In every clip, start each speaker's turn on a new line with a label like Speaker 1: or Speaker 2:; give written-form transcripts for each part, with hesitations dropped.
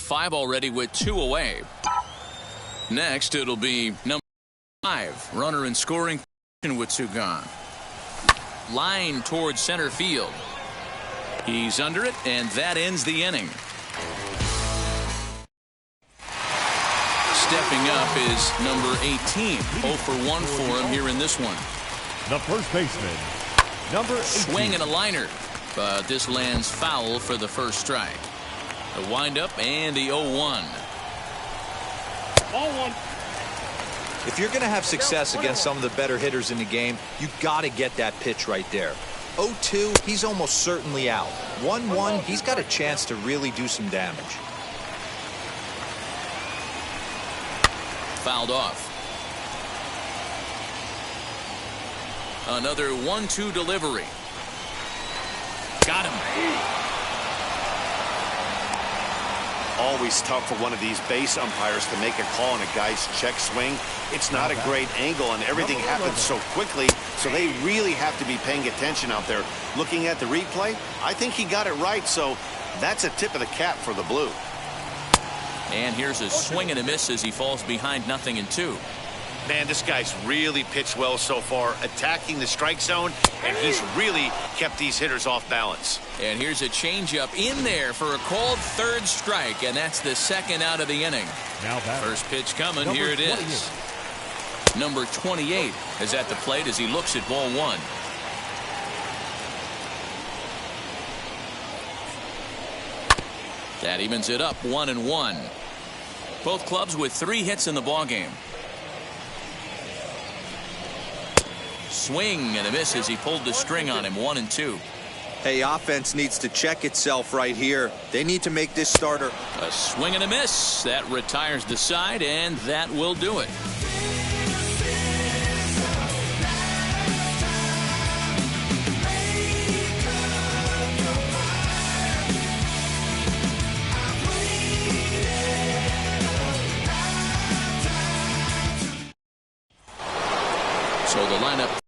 Speaker 1: 5 already with 2 away. Next, it'll be number 5. Runner in scoring with 2 gone. Line towards center field. He's under it, and that ends the inning. Stepping up is number 18. 0 for 1 for him here in this one.
Speaker 2: The first baseman, number 18.
Speaker 1: Swing and a liner, but this lands foul for the first strike. The windup and the 0-1.
Speaker 3: Ball 1.
Speaker 4: If you're going to have success against some of the better hitters in the game, you got to get that pitch right there. 0-2, he's almost certainly out. 1-1, he's got a chance to really do some damage.
Speaker 1: Fouled off. Another 1-2 delivery. Got him.
Speaker 3: Always tough for one of these base umpires to make a call on a guy's check swing. It's not a great angle, and everything happens so quickly, so they really have to be paying attention out there. Looking at the replay, I think he got it right, so that's a tip of the cap for the Blue.
Speaker 1: And here's a swing and a miss as he falls behind 0-2.
Speaker 3: Man, this guy's really pitched well so far, attacking the strike zone, and he's really kept these hitters off balance.
Speaker 1: And here's a changeup in there for a called third strike, and that's the second out of the inning.
Speaker 2: Now
Speaker 1: first pitch coming. Here it is. Number 28 is at the plate as he looks at ball 1. That evens it up 1-1. Both clubs with 3 hits in the ballgame. Swing and a miss as he pulled the string on him. 1-2.
Speaker 4: Hey, offense needs to check itself right here. They need to make this starter.
Speaker 1: A swing and a miss. That retires the side, and that will do it. So the lineup.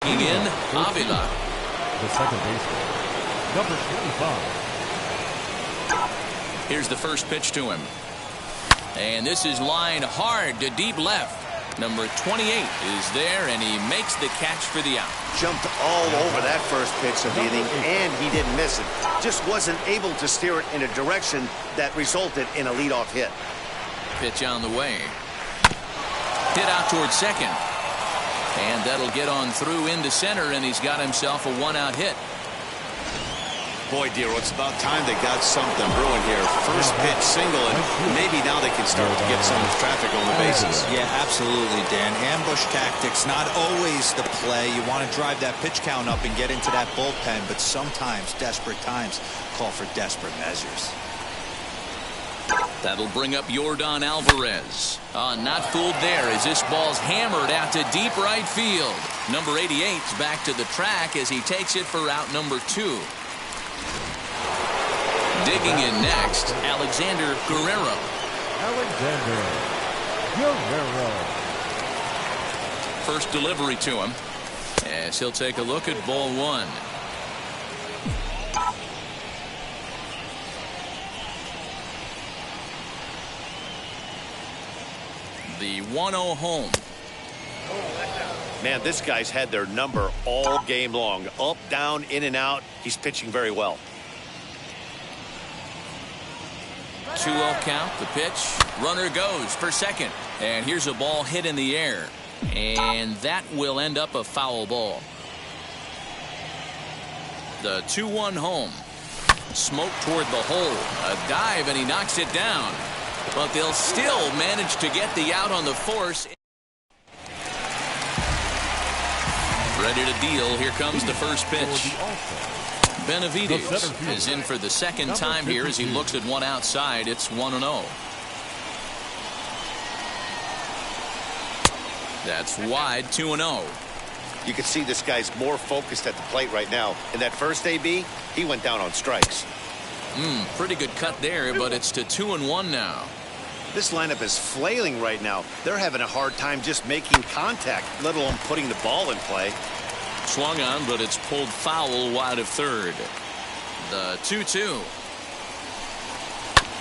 Speaker 1: In Avila.
Speaker 2: The second baseman, number 25.
Speaker 1: Here's the first pitch to him. And this is lined hard to deep left. Number 28 is there, and he makes the catch for the out.
Speaker 3: Jumped all over that first pitch of the inning, and he didn't miss it. Just wasn't able to steer it in a direction that resulted in a leadoff hit.
Speaker 1: Pitch on the way. Hit out towards second. And that'll get on through into center, and he's got himself a 1-out hit.
Speaker 3: Boy, Dero, it's about time they got something brewing here. First pitch single, and maybe now they can start to get some traffic on the bases.
Speaker 4: Yeah, absolutely, Dan. Ambush tactics, not always the play. You want to drive that pitch count up and get into that bullpen, but sometimes desperate times call for desperate measures.
Speaker 1: That'll bring up Yordan Alvarez. Not fooled there as this ball's hammered out to deep right field. Number 88's back to the track as he takes it for out number 2. Digging in next, Alexander Guerrero.
Speaker 2: Alexander Guerrero.
Speaker 1: First delivery to him as he'll take a look at ball 1. The 1-0 home.
Speaker 3: Man, this guy's had their number all game long. Up, down, in and out. He's pitching very well.
Speaker 1: 2-0 count. The pitch. Runner goes for second. And here's a ball hit in the air. And that will end up a foul ball. The 2-1 home. Smoke toward the hole. A dive, and he knocks it down. But they'll still manage to get the out on the force. Ready to deal. Here comes the first pitch. Benavides is in for the second time here as he looks at one outside. It's 1-0. That's wide. 2-0.
Speaker 3: You can see this guy's more focused at the plate right now. In that first AB, he went down on strikes.
Speaker 1: Pretty good cut there, but it's to 2-1 now.
Speaker 3: This lineup is flailing right now. They're having a hard time just making contact, let alone putting the ball in play.
Speaker 1: Swung on, but it's pulled foul wide of third. The 2-2.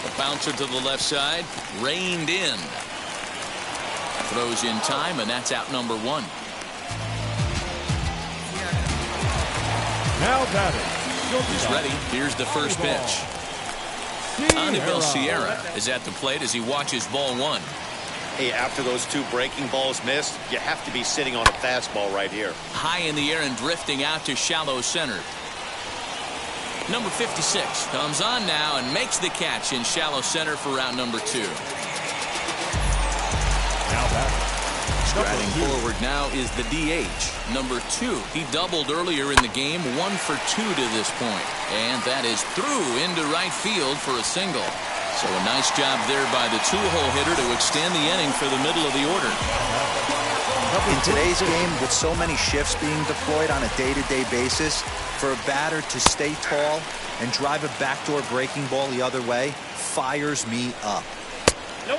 Speaker 1: The bouncer to the left side, reined in. Throws in time, and that's out number 1.
Speaker 2: Now batting.
Speaker 1: He's ready. Here's the first pitch. Anibal Sierra is at the plate as he watches ball 1.
Speaker 3: Hey, after those 2 breaking balls missed, you have to be sitting on a fastball right here.
Speaker 1: High in the air and drifting out to shallow center. Number 56 comes on now and makes the catch in shallow center for round number 2.
Speaker 2: Now batting.
Speaker 1: Striding forward now is the DH. Number 2. He doubled earlier in the game, 1 for 2 to this point. And that is through into right field for a single. So a nice job there by the 2-hole hitter to extend the inning for the middle of the order.
Speaker 4: In today's game, with so many shifts being deployed on a day-to-day basis, for a batter to stay tall and drive a backdoor breaking ball the other way fires me up.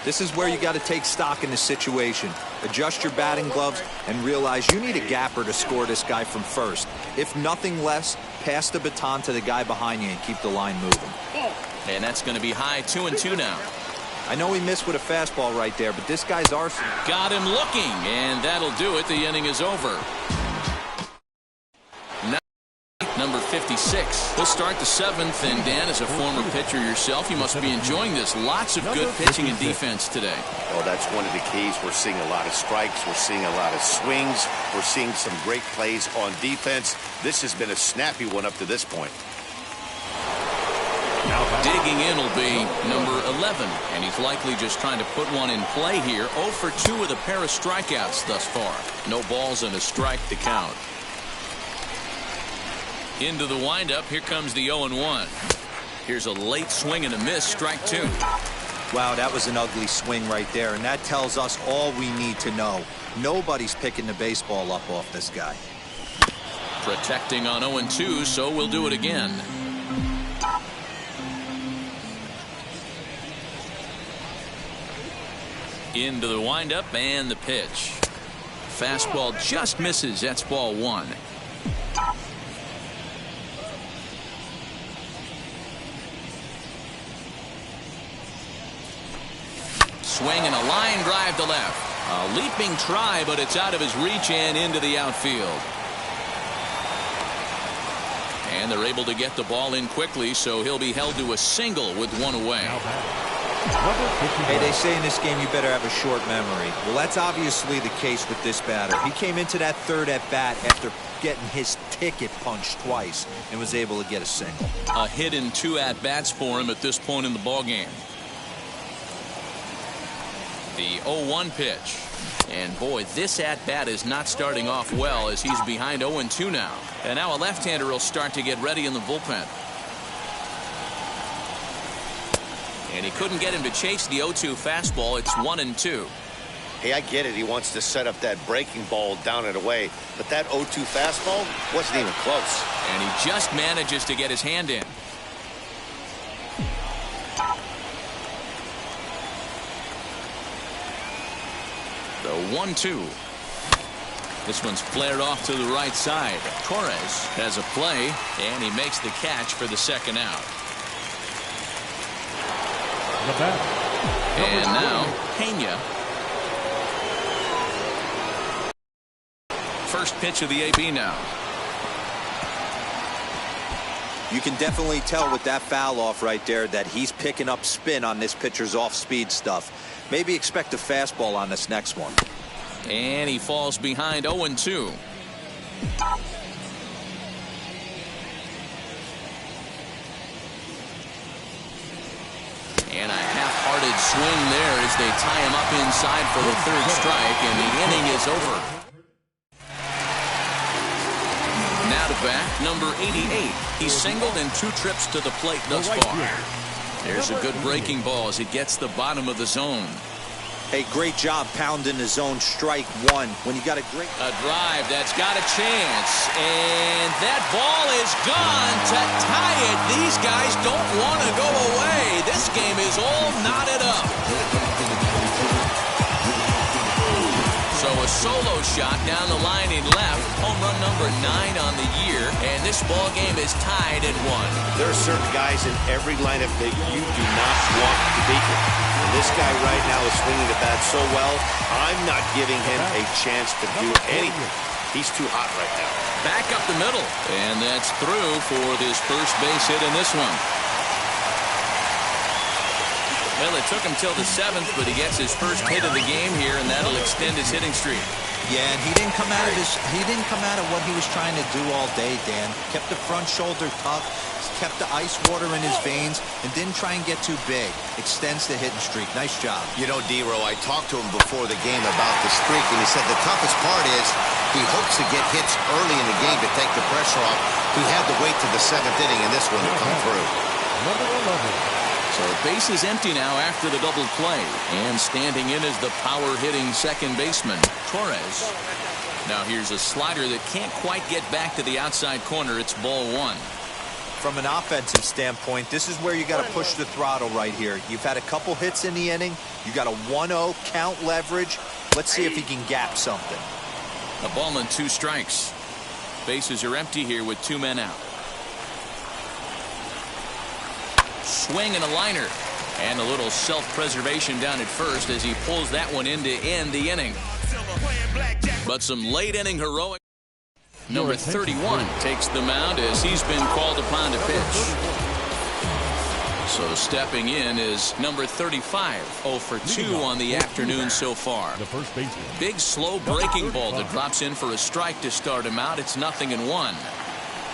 Speaker 4: This is where you got to take stock in the situation. Adjust your batting gloves and realize you need a gapper to score this guy from first. If nothing less, pass the baton to the guy behind you and keep the line moving.
Speaker 1: And that's going to be high. 2-2 now.
Speaker 4: I know he missed with a fastball right there, but this guy's arsenal.
Speaker 1: Got him looking, and that'll do it. The inning is over. Number 56. We'll start the 7th, and Dan, as a former pitcher yourself, you must be enjoying this. Lots of good pitching and defense today.
Speaker 3: Oh, that's one of the keys. We're seeing a lot of strikes. We're seeing a lot of swings. We're seeing some great plays on defense. This has been a snappy one up to this point.
Speaker 1: Digging in will be number 11, and he's likely just trying to put one in play here. 0 for 2 with a pair of strikeouts thus far. No balls and a strike to count. Into the windup. Here comes the 0-1. Here's a late swing and a miss. Strike 2.
Speaker 4: Wow, that was an ugly swing right there, and that tells us all we need to know. Nobody's picking the baseball up off this guy.
Speaker 1: Protecting on 0-2, so we'll do it again. Into the windup and the pitch. Fastball just misses. That's ball 1. Swing and a line drive to left. A leaping try, but it's out of his reach and into the outfield. And they're able to get the ball in quickly, so he'll be held to a single with 1 away.
Speaker 4: Hey, they say in this game you better have a short memory. Well, that's obviously the case with this batter. He came into that 3rd at bat after getting his ticket punched twice and was able to get a single.
Speaker 1: A hit in 2 at-bats for him at this point in the ballgame. The 0-1 pitch. And boy, this at-bat is not starting off well as he's behind 0-2 now. And now a left-hander will start to get ready in the bullpen. And he couldn't get him to chase the 0-2 fastball. It's 1-2.
Speaker 3: Hey, I get it. He wants to set up that breaking ball down and away. But that 0-2 fastball wasn't even close.
Speaker 1: And he just manages to get his hand in. The 1-2. This one's flared off to the right side. Torres has a play, and he makes the catch for the second out. And now, Pena first pitch of the AB now.
Speaker 4: You can definitely tell with that foul off right there that he's picking up spin on this pitcher's off-speed stuff. Maybe expect a fastball on this next one.
Speaker 1: And he falls behind 0-2. And a half-hearted swing there as they tie him up inside for the third strike, and the inning is over. Now to bat, number 88. He's singled in 2 trips to the plate thus far. There's a good breaking ball as it gets the bottom of the zone.
Speaker 4: Hey, great job pounding the zone, strike one. When you got a
Speaker 1: drive that's got a chance, and that ball is gone to tie it. These guys don't want to go away. This game is all knotted up. So a solo shot down the line in left, home run number 9 on the year, and this ball game is tied at 1.
Speaker 3: There are certain guys in every lineup that you do not want to beat you. And this guy right now is swinging the bat so well, I'm not giving him a chance to do anything. He's too hot right now.
Speaker 1: Back up the middle, and that's through for this first base hit in this one. Well, it took him till the 7th, but he gets his first hit of the game here, and that'll extend his hitting streak.
Speaker 4: Yeah, and he didn't come out of what he was trying to do all day, Dan. Kept the front shoulder tucked, kept the ice water in his veins, and didn't try and get too big. Extends the hitting streak. Nice job.
Speaker 3: You know, D-Row, I talked to him before the game about the streak, and he said the toughest part is he hopes to get hits early in the game to take the pressure off. He had to wait to the 7th inning in this one to come through.
Speaker 2: Number 11.
Speaker 1: So base is empty now after the double play. And standing in is the power-hitting second baseman, Torres. Now here's a slider that can't quite get back to the outside corner. It's ball 1.
Speaker 4: From an offensive standpoint, this is where you got to push the throttle right here. You've had a couple hits in the inning. You got a 1-0 count leverage. Let's see if he can gap something.
Speaker 1: A ball and 2 strikes. Bases are empty here with 2 men out. Swing and a liner, and a little self-preservation down at first as he pulls that one in to end the inning. But some late inning heroic. Number 31 takes the mound as he's been called upon to pitch. So stepping in is number 35, 0 for 2 on the afternoon so far.
Speaker 2: The first baseman.
Speaker 1: Big slow breaking ball that drops in for a strike to start him out. It's 0-1.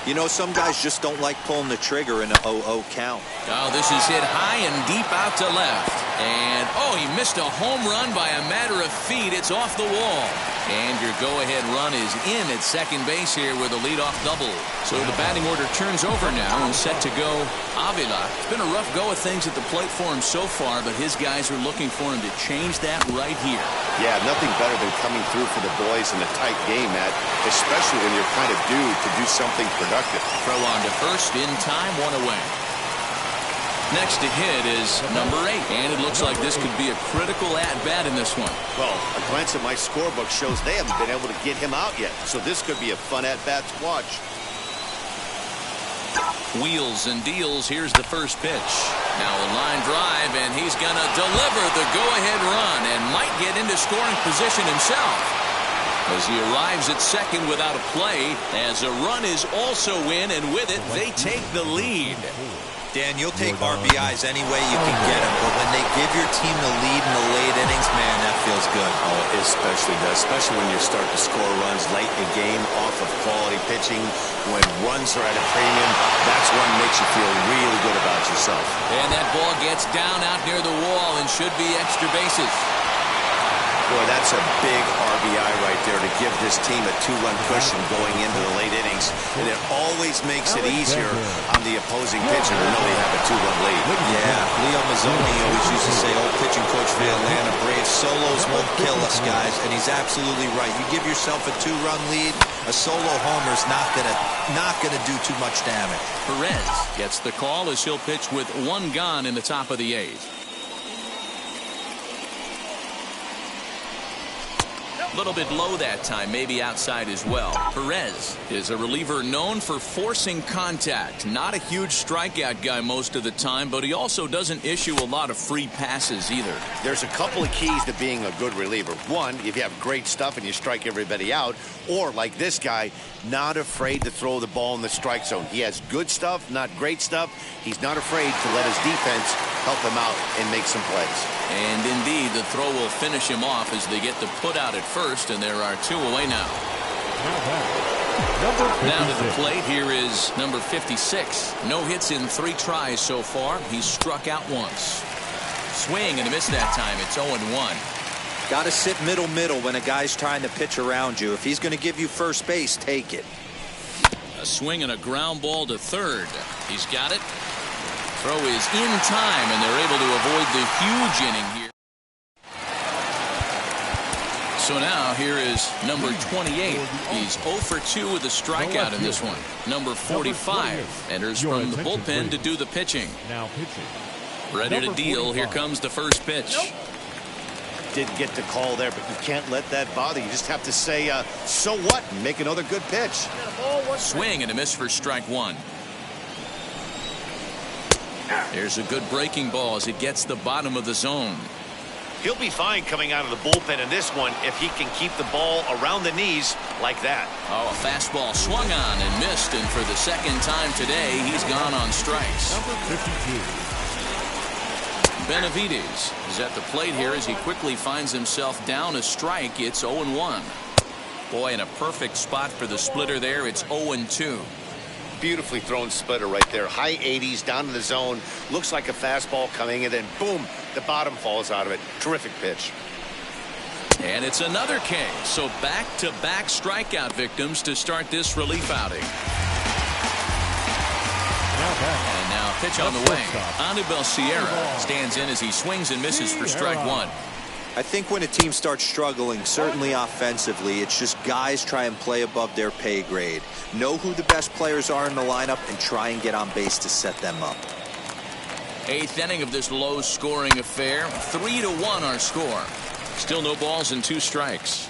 Speaker 4: You know, some guys just don't like pulling the trigger in a 0-0 count.
Speaker 1: Oh, this is hit high and deep out to left. And, oh, he missed a home run by a matter of feet. It's off the wall. And your go-ahead run is in at second base here with a leadoff double. So the batting order turns over now and set to go Avila. It's been a rough go of things at the plate for him so far, but his guys are looking for him to change that right here.
Speaker 3: Yeah, nothing better than coming through for the boys in a tight game, Matt, especially when you're kind of due to do something productive.
Speaker 1: Throw on to first, in time, 1 away. Next to hit is number 8, and it looks like this could be a critical at-bat in this one.
Speaker 3: Well, a glance at my scorebook shows they haven't been able to get him out yet, so this could be a fun at-bat to watch.
Speaker 1: Wheels and deals. Here's the first pitch. Now a line drive, and he's going to deliver the go-ahead run and might get into scoring position himself as he arrives at second without a play, as a run is also in, and with it they take the lead.
Speaker 4: Dan, you'll take RBIs any way you can get them, but when they give your team the lead in the late innings, man, that feels good.
Speaker 3: Oh, it especially does, especially when you start to score runs late in the game off of quality pitching. When runs are at a premium, that's what makes you feel really good about yourself.
Speaker 1: And that ball gets down out near the wall and should be extra bases.
Speaker 3: Boy, that's a big RBI right there to give this team a 2-run cushion going into the late innings. And it always makes it easier on the opposing pitcher to know they have a 2-run lead.
Speaker 4: Yeah, Leo Mazzoni always used to say, old pitching coach for the Atlanta Braves, solos won't kill us, guys. And he's absolutely right. You give yourself a 2-run lead, a solo homer's not gonna do too much damage.
Speaker 1: Perez gets the call as he'll pitch with 1 gone in the top of the 8th. A little bit low that time, maybe outside as well. Perez is a reliever known for forcing contact. Not a huge strikeout guy most of the time, but he also doesn't issue a lot of free passes either.
Speaker 3: There's a couple of keys to being a good reliever. One, if you have great stuff and you strike everybody out, or like this guy, not afraid to throw the ball in the strike zone. He has good stuff, not great stuff. He's not afraid to let his defense help him out and make some plays.
Speaker 1: And indeed, the throw will finish him off as they get the put out at first, and there are 2 away now. Now to the plate, here is number 56. No hits in 3 tries so far. He's struck out once. Swing and a miss that time. It's 0-1.
Speaker 4: Got to sit middle when a guy's trying to pitch around you. If he's going to give you first base, take it.
Speaker 1: A swing and a ground ball to third. He's got it. Throw is in time, and they're able to avoid the huge inning here. So now here is number 28. He's 0 for 2 with a strikeout in this one. Number 45 enters from the bullpen to do the pitching.
Speaker 2: Now pitching.
Speaker 1: Ready to deal. Here comes the first pitch.
Speaker 3: Didn't get the call there, but you can't let that bother you. Just have to say, so what, and make another good pitch.
Speaker 1: Swing and a miss for strike 1. There's a good breaking ball as it gets the bottom of the zone.
Speaker 3: He'll be fine coming out of the bullpen in this one if he can keep the ball around the knees like that.
Speaker 1: Oh, a fastball swung on and missed, and for the second time today, he's gone on strikes.
Speaker 2: Number 52.
Speaker 1: Benavides is at the plate here as he quickly finds himself down a strike. It's 0-1. Boy, in a perfect spot for the splitter there. It's 0-2.
Speaker 3: Beautifully thrown splitter right there. High 80s down in the zone. Looks like a fastball coming, and then boom, the bottom falls out of it. Terrific pitch.
Speaker 1: And it's another K. So back-to-back strikeout victims to start this relief outing. And now pitch on the way. Anibal Sierra stands in as he swings and misses for strike 1.
Speaker 4: I think when a team starts struggling, certainly offensively, it's just guys try and play above their pay grade. Know who the best players are in the lineup and try and get on base to set them up.
Speaker 1: 8th inning of this low-scoring affair. 3-1 our score. Still no balls and 2 strikes.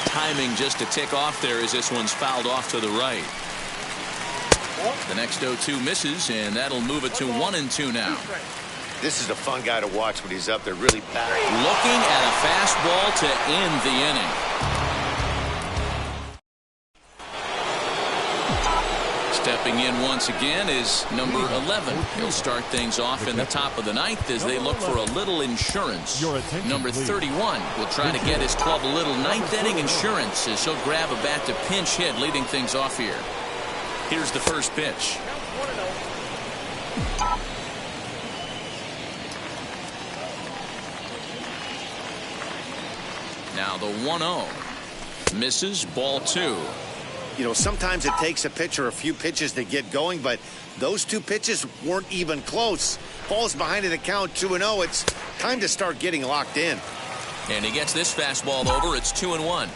Speaker 1: Timing just a tick off there as this one's fouled off to the right. The next 0-2 misses, and that'll move it to 1-2 now.
Speaker 3: This is a fun guy to watch when he's up there, really back.
Speaker 1: Looking at a fastball to end the inning. Stepping in once again is number 11. He'll start things off in the top of the 9th as they look for a little insurance. Number 31 will try to get his club a little 9th inning insurance as he'll grab a bat to pinch hit, leading things off here. Here's the first pitch. Now the 1-0 misses, ball 2.
Speaker 3: You know, sometimes it takes a pitcher a few pitches to get going, but those 2 pitches weren't even close. Falls behind in the count 2-0. It's time to start getting locked in.
Speaker 1: And he gets this fastball over. It's 2-1.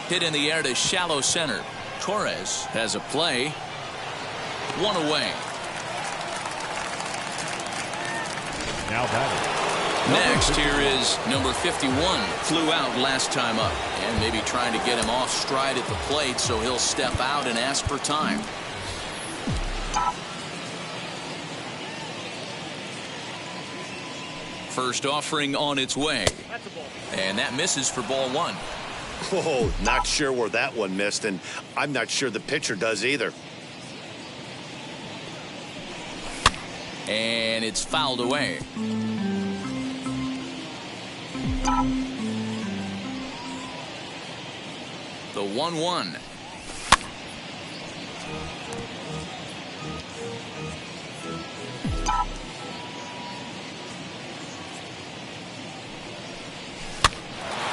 Speaker 1: Hit in the air to shallow center. Torres has a play. 1 away.
Speaker 2: Now batting.
Speaker 1: Next, here is number 51. Flew out last time up. And maybe trying to get him off stride at the plate, so he'll step out and ask for time. First offering on its way. And that misses for ball 1.
Speaker 3: Oh, not sure where that one missed, and I'm not sure the pitcher does either.
Speaker 1: And it's fouled away. The 1-1.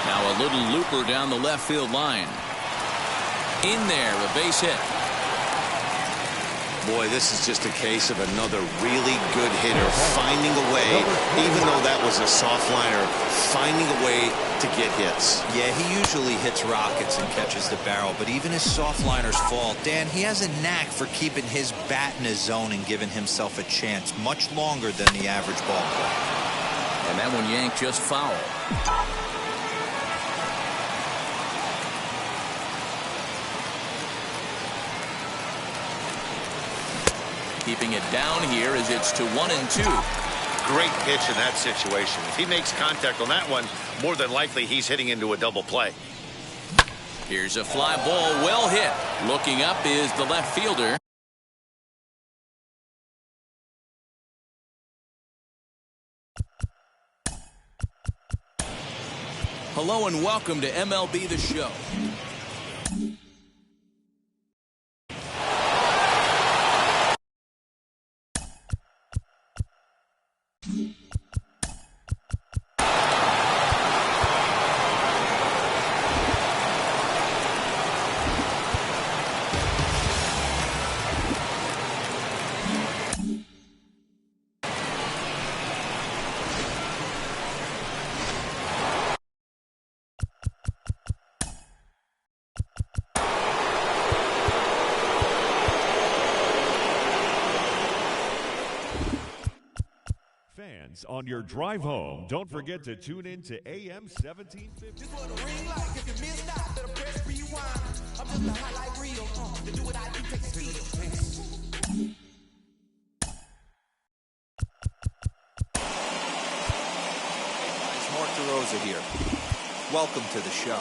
Speaker 1: Now a little looper down the left field line. In there, a base hit.
Speaker 3: Boy, this is just a case of another really good hitter finding a way, even though that was a soft liner, finding a way to get hits.
Speaker 4: Yeah, he usually hits rockets and catches the barrel, but even his soft liners fall. Dan, he has a knack for keeping his bat in his zone and giving himself a chance much longer than the average ball player.
Speaker 1: And that one yanked just foul. Keeping it down here as it's to 1-2.
Speaker 3: Great pitch in that situation. If he makes contact on that one, more than likely he's hitting into a double play.
Speaker 1: Here's a fly ball, well hit. Looking up is the left fielder. Hello and welcome to MLB The Show.
Speaker 2: Fans, on your drive home, don't forget to tune in to AM 1750.
Speaker 4: It's Mark DeRosa here. Welcome to the show.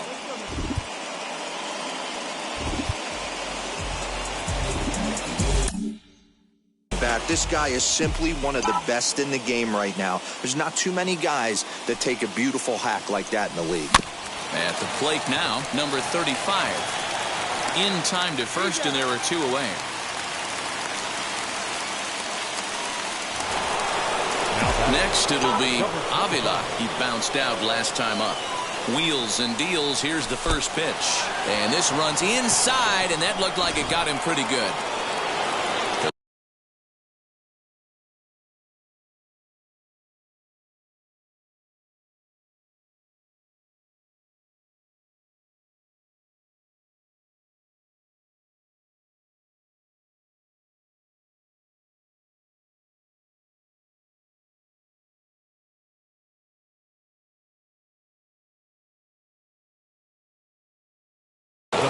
Speaker 4: This guy is simply one of the best in the game right now. There's not too many guys that take a beautiful hack like that in the league.
Speaker 1: At the plate now, number 35. In time to first, and there are two away. Next, it'll be Avila. He bounced out last time up. Wheels and deals. Here's the first pitch. And this runs inside, and that looked like it got him pretty good.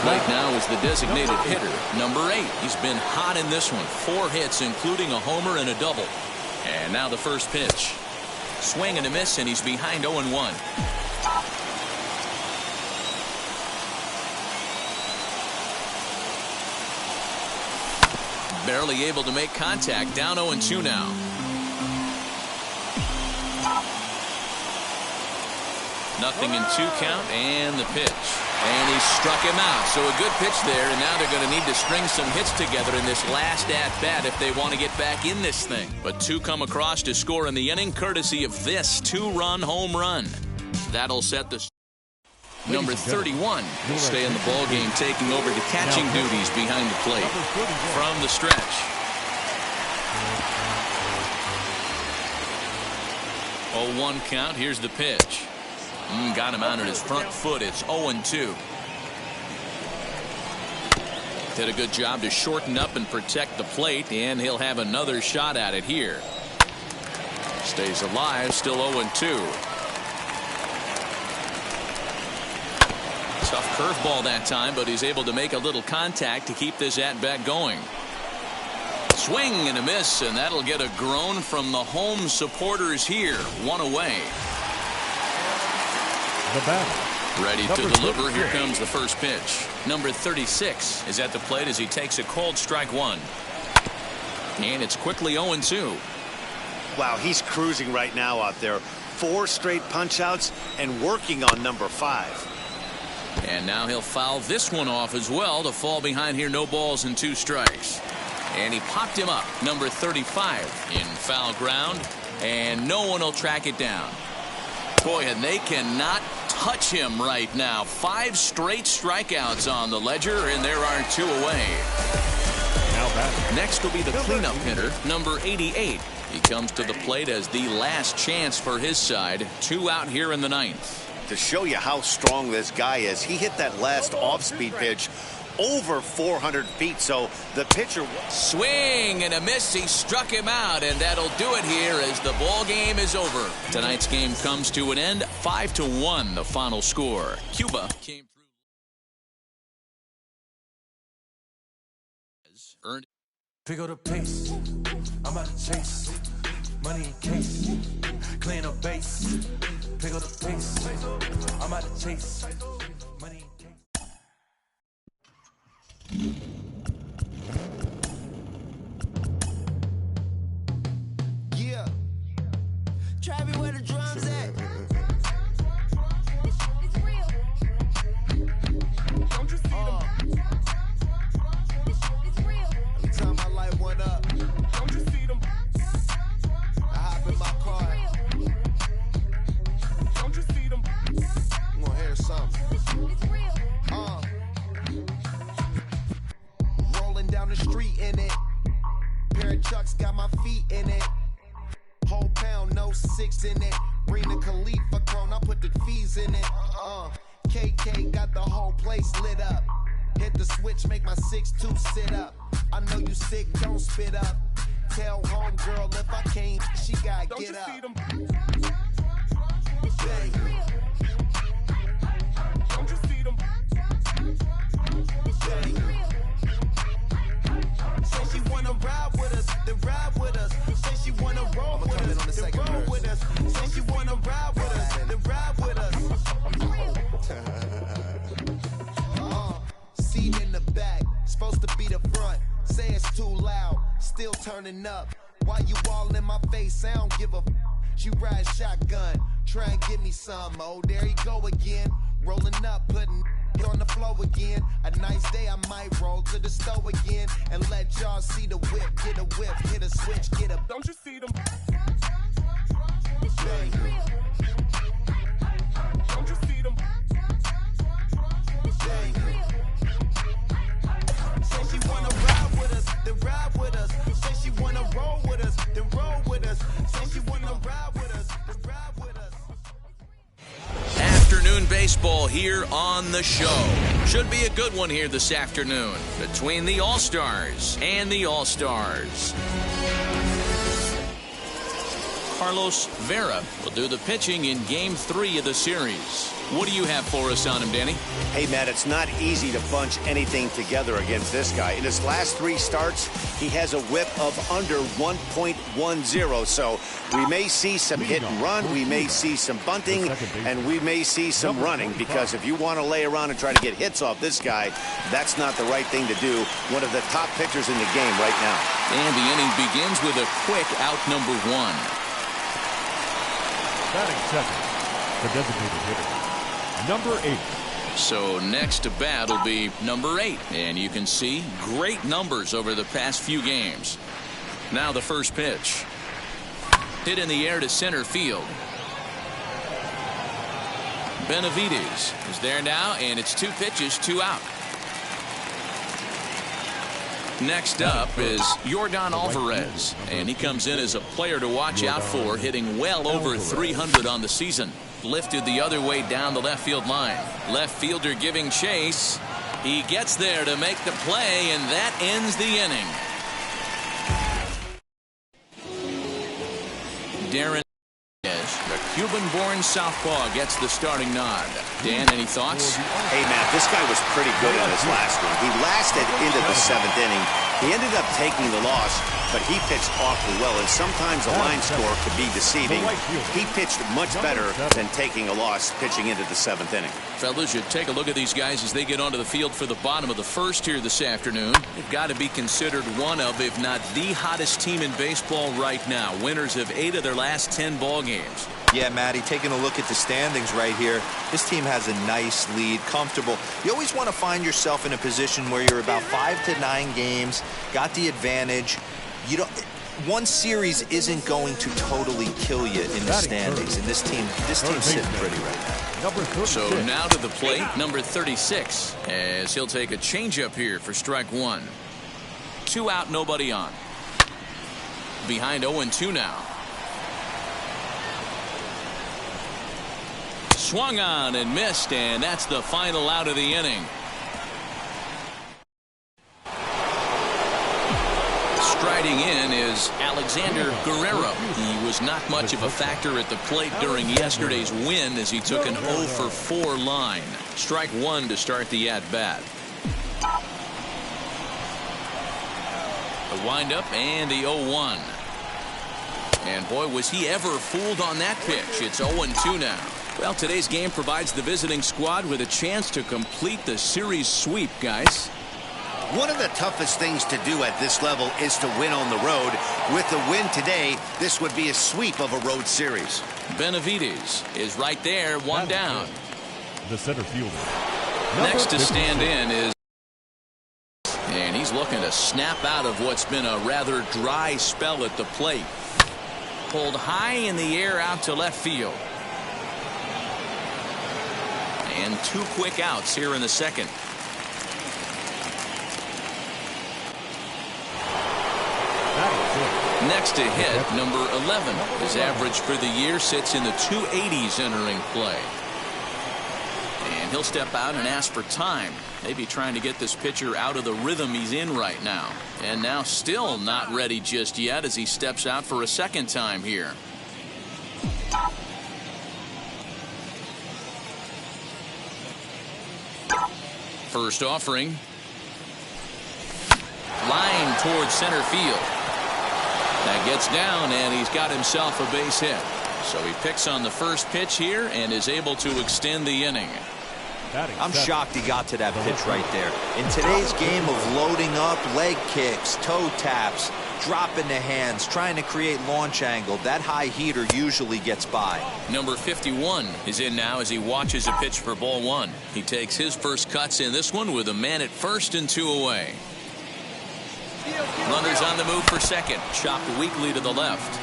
Speaker 1: Right now is the designated hitter, number 8. He's been hot in this one. 4 hits, including a homer and a double. And now the first pitch. Swing and a miss, and he's behind 0-1. Barely able to make contact. Down 0-2 now. Nothing in 2 count, and the pitch. And he struck him out. So a good pitch there, and now they're going to need to string some hits together in this last at-bat if they want to get back in this thing. But 2 come across to score in the inning, courtesy of this 2-run home run. That'll set the... Number 31 will stay in the ballgame, taking over the catching duties behind the plate. From the stretch. 0-1 count. Here's the pitch. Got him out on his front foot. It's 0-2. Did a good job to shorten up and protect the plate, and he'll have another shot at it here. Stays alive, still 0-2. Tough curveball that time, but he's able to make a little contact to keep this at-bat going. Swing and a miss, and that'll get a groan from the home supporters here. 1 away.
Speaker 2: The batter,
Speaker 1: ready to deliver. Here comes the first pitch. Number 36 is at the plate as he takes a called strike 1. And it's quickly 0-2.
Speaker 3: Wow, he's cruising right now out there. 4 straight punch-outs and working on number 5.
Speaker 1: And now he'll foul this one off as well to fall behind here. No balls and 2 strikes. And he popped him up. Number 35 in foul ground. And no one will track it down. Boy, and they cannot touch him right now. 5 straight strikeouts on the ledger, and there are 2 away.
Speaker 2: Now batting.
Speaker 1: Next will be the cleanup hitter, number 88. He comes to the plate as the last chance for his side. 2 out here in the 9th.
Speaker 3: To show you how strong this guy is, he hit that last off-speed pitch over 400 feet, so the pitcher...
Speaker 1: Swing and a miss. He struck him out, and that'll do it here as the ball game is over. Tonight's game comes to an end. 5-1, the final score. Cuba came through. Earned.
Speaker 5: Pick up the pace. I'm out to chase. Money in case. Clean up base. Pick up the pace. I'm out to chase. Money in case.
Speaker 6: Yeah. Travis, where the drums at? It's real. Don't you see them? It's real. Every time I light one up, don't you see them? I hop in my car. Don't you see them? I'm gonna hear something. It's real. Rolling down the street in it. Pair of Chucks got my feet in it. Whole pound, no 6 in it. Bring the Khalifa clone, I put the fees in it. KK got the whole place lit up. Hit the switch, make my 6'2" sit up. I know you sick, don't spit up. Tell homegirl if I can't, she gotta don't get up. Bang. Don't you see them? Bang. Say she wanna ride with us, then ride with us. Say she wanna roll with us, then roll with us. Say she wanna ride with us, then ride with us. Seat in the back, supposed to be the front. Say it's too loud, still turning up. Why you all in my face? I don't give a f. She ride shotgun, try and give me some. Oh, there you go again. Rolling up, putting it on the floor again. A nice day, I might roll to the stove again and let y'all see the whip. Get a whip, hit a switch, get a. Don't you see them? Bang. Don't you see them? Bang. Say she wanna ride with us, then ride with us. Say she wanna roll with us, then roll with us. Say she wanna ride with us, then ride with us.
Speaker 1: Afternoon baseball here on the show. Should be a good one here this afternoon between the All-Stars and the All-Stars. Carlos Vera will do the pitching in Game 3 of the series. What do you have for us on him, Danny?
Speaker 3: Hey, Matt, it's not easy to bunch anything together against this guy. In his last 3 starts, he has a whip of under 1.10. So we may see some hit and run, we may see some bunting, and we may see some running, because if you want to lay around and try to get hits off this guy, that's not the right thing to do. One of the top pitchers in the game right now.
Speaker 1: And the inning begins with a quick out number 1.
Speaker 2: Batting second, the designated hitter, number 8.
Speaker 1: So next to bat will be number 8. And you can see great numbers over the past few games. Now the first pitch. Hit in the air to center field. Benavides is there now, and it's 2 pitches, 2 out. Next up is Yordan Alvarez, and he comes in as a player to watch out for, hitting well over 300 on the season. Lifted the other way down the left field line. Left fielder giving chase. He gets there to make the play, and that ends the inning. Darren, the Cuban-born southpaw, gets the starting nod. Dan, any thoughts?
Speaker 3: Hey, Matt, this guy was pretty good in his last one. He lasted into the 7th inning. He ended up taking the loss, but he pitched awfully well, and sometimes a line score could be deceiving. He pitched much better than taking a loss pitching into the 7th inning.
Speaker 1: Fellas, you take a look at these guys as they get onto the field for the bottom of the first here this afternoon. They've got to be considered one of, if not the hottest team in baseball right now. Winners of 8 of their last 10 ball games.
Speaker 4: Yeah, Matty, taking a look at the standings right here, this team has a nice lead, comfortable. You always want to find yourself in a position where you're about 5 to 9 games, got the advantage. You don't. One series isn't going to totally kill you in the standings, and this team's sitting pretty right now.
Speaker 1: So now to the plate, number 36, as he'll take a changeup here for strike 1. 2 out, nobody on. Behind 0-2 now. Swung on and missed, and that's the final out of the inning. Striding in is Alexander Guerrero. He was not much of a factor at the plate during yesterday's win as he took an 0-for-4 line. Strike one to start the at-bat. The windup and the 0-1. And boy, was he ever fooled on that pitch. It's 0-2 now. Well, today's game provides the visiting squad with a chance to complete the series sweep, guys.
Speaker 3: One of the toughest things to do at this level is to win on the road. With the win today, this would be a sweep of a road series.
Speaker 1: Benavides is right there, one down.
Speaker 2: The center fielder.
Speaker 1: Next to stand in is, and he's looking to snap out of what's been a rather dry spell at the plate. Pulled high in the air out to left field. And 2 quick outs here in the second. Next to hit, number 11. His average for the year sits in the 280s entering play. And he'll step out and ask for time. Maybe trying to get this pitcher out of the rhythm he's in right now. And now still not ready just yet as he steps out for a second time here. First offering. Line towards center field. That gets down, and he's got himself a base hit. So he picks on the first pitch here and is able to extend the inning.
Speaker 4: I'm shocked he got to that pitch right there. In today's game of loading up, leg kicks, toe taps, dropping the hands, trying to create launch angle, that high heater usually gets by.
Speaker 1: Number 51 is in now as he watches a pitch for ball one. He takes his first cuts in this one with a man at first and 2 away. Runners on the move for second. Chopped weakly to the left.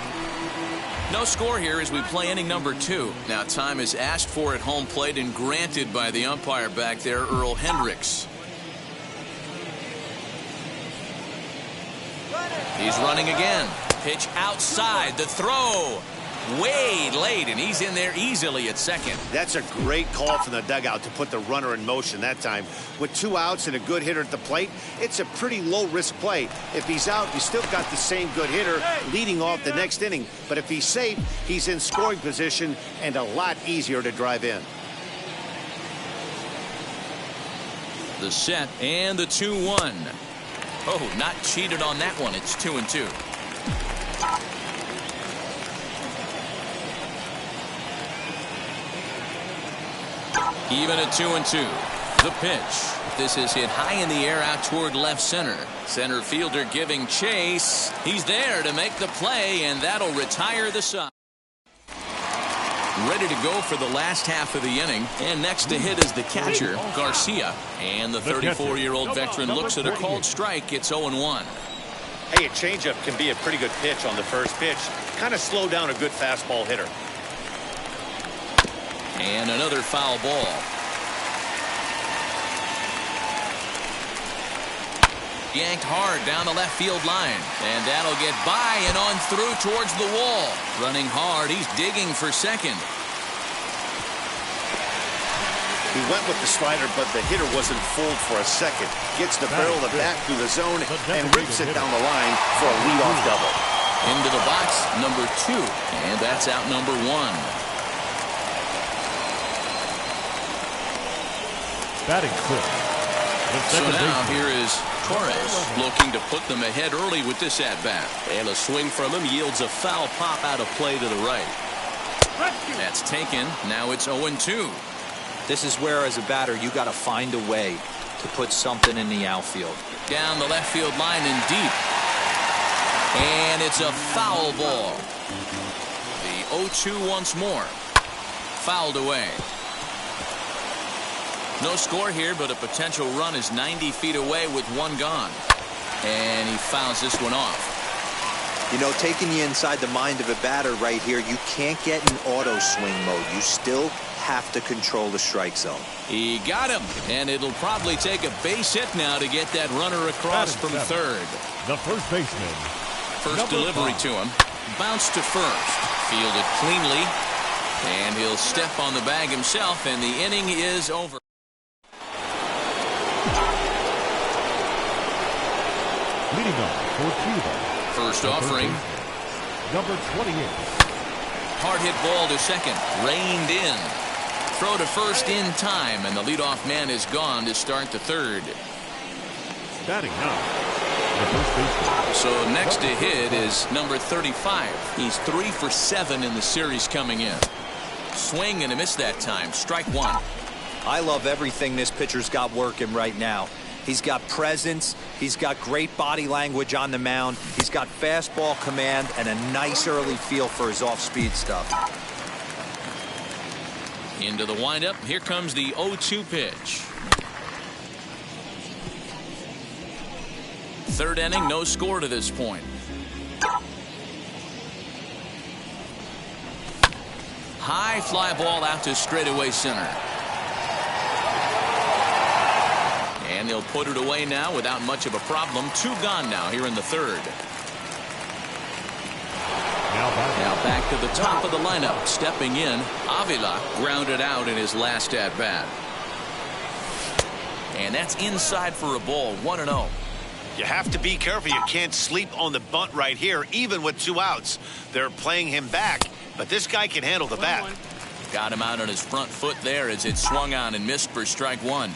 Speaker 1: No score here as we play inning number 2. Now time is asked for at home plate and granted by the umpire back there, Earl Hendricks. He's running again. Pitch outside. The throw. Way late, and he's in there easily at second.
Speaker 3: That's a great call from the dugout to put the runner in motion that time. With 2 outs and a good hitter at the plate, it's a pretty low-risk play. If he's out, you still got the same good hitter leading off the next inning. But if he's safe, he's in scoring position and a lot easier to drive in.
Speaker 1: The set and the 2-1. Oh, not cheated on that one. It's 2-2. Even at 2-2. The pitch. This is hit high in the air out toward left center. Center fielder giving chase. He's there to make the play, and that'll retire the side. Ready to go for the last half of the inning. And next to hit is the catcher, Garcia. And the 34-year-old veteran looks at a called strike. It's 0-1.
Speaker 3: Hey, a changeup can be a pretty good pitch on the first pitch. Kind of slow down a good fastball hitter.
Speaker 1: And another foul ball. Yanked hard down the left field line. And that'll get by and on through towards the wall. Running hard. He's digging for second.
Speaker 3: He went with the slider, but the hitter wasn't fooled for a second. Gets the barrel of the bat through the zone and rips it down the line for a leadoff double.
Speaker 1: Into the box, number 2. And that's out number 1.
Speaker 2: Batting fifth.
Speaker 1: So now here is Torres looking to put them ahead early with this at-bat. And a swing from him yields a foul pop out of play to the right. That's taken. Now it's 0-2.
Speaker 4: This is where, as a batter, you got to find a way to put something in the outfield.
Speaker 1: Down the left field line and deep. And it's a foul ball. The 0-2 once more. Fouled away. No score here, but a potential run is 90 feet away with 1 gone. And he fouls this one off.
Speaker 4: You know, taking you inside the mind of a batter right here, you can't get in auto swing mode. You still have to control the strike zone.
Speaker 1: He got him, and it'll probably take a base hit now to get that runner across from third.
Speaker 2: The first baseman.
Speaker 1: First delivery to him. Bounced to first. Fielded cleanly. And he'll step on the bag himself, and the inning is over.
Speaker 2: Leading off for Cuba.
Speaker 1: First offering.
Speaker 2: Number 28.
Speaker 1: Hard hit ball to second. Reined in. Throw to first in time, and the leadoff man is gone to start the third.
Speaker 2: Batting now. The first baseman.
Speaker 1: So next to hit is number 35. He's 3 for 7 in the series coming in. Swing and a miss that time. Strike one.
Speaker 4: I love everything this pitcher's got working right now. He's got presence. He's got great body language on the mound. He's got fastball command and a nice early feel for his off-speed stuff.
Speaker 1: Into the windup. Here comes the 0-2 pitch. Third inning, no score to this point. High fly ball out to straightaway center. And they'll put it away now without much of a problem. 2 gone now here in the third. Now back to the top of the lineup. Stepping in, Avila grounded out in his last at bat. And that's inside for a ball. 1-0.
Speaker 3: You have to be careful. You can't sleep on the bunt right here, even with 2 outs. They're playing him back, but this guy can handle the bat.
Speaker 1: Got him out on his front foot there as it swung on and missed for strike one.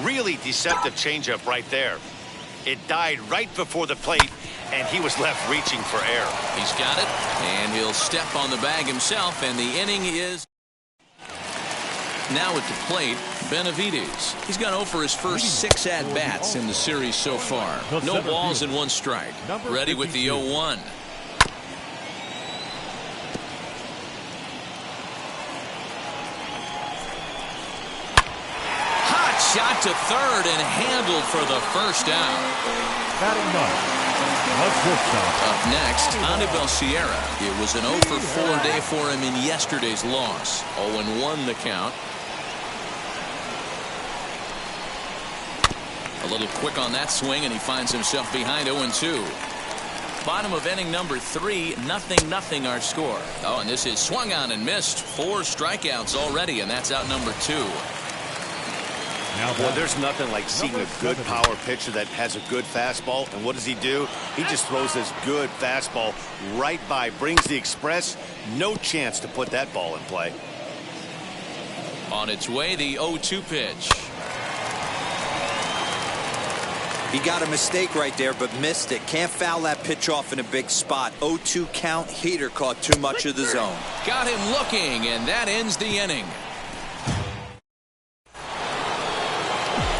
Speaker 3: Really deceptive changeup right there. It died right before the plate, and he was left reaching for air.
Speaker 1: He's got it, and he'll step on the bag himself, and the inning is now at the plate. Benavides. He's gone over his first 6 at-bats in the series so far. No balls and 1 strike. Ready with the 0-1. Hot shot to third and handled for the first out.
Speaker 2: Batting ninth.
Speaker 1: Up next, Anibal Sierra. It was an 0 for 4 day for him in yesterday's loss. 0-1 the count. A little quick on that swing, and he finds himself behind 0-2. Bottom of inning number 3, 0-0 our score. Oh, and this is swung on and missed. 4 strikeouts already, and that's out number 2.
Speaker 3: Boy, there's nothing like seeing a good power pitcher that has a good fastball. And what does he do? He just throws this good fastball right by, brings the express. No chance to put that ball in play.
Speaker 1: On its way, the 0-2 pitch.
Speaker 4: He got a mistake right there, but missed it. Can't foul that pitch off in a big spot. 0-2 count. Heater caught too much of the zone.
Speaker 1: Got him looking, and that ends the inning.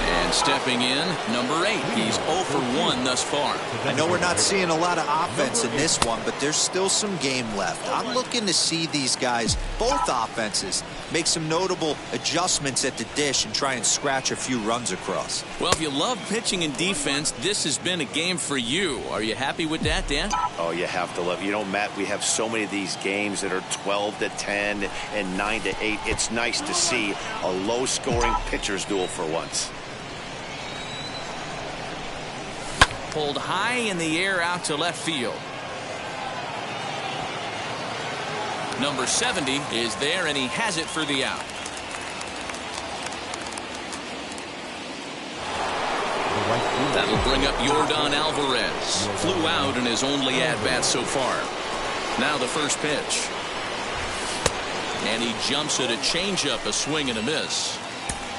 Speaker 1: And stepping in, number 8. He's 0 for 1 thus far.
Speaker 4: I know we're not seeing a lot of offense in this one, but there's still some game left. I'm looking to see these guys, both offenses, make some notable adjustments at the dish and try and scratch a few runs across.
Speaker 1: Well, if you love pitching and defense, this has been a game for you. Are you happy with that, Dan?
Speaker 3: Oh, you have to love it. You know, Matt, we have so many of these games that are 12-10 and 9-8. It's nice to see a low-scoring pitcher's duel for once.
Speaker 1: Pulled high in the air out to left field. Number 70 is there, and he has it for the out. That'll bring up Yordan Alvarez. Flew out in his only at-bat so far. Now the first pitch. And he jumps at a changeup, a swing and a miss.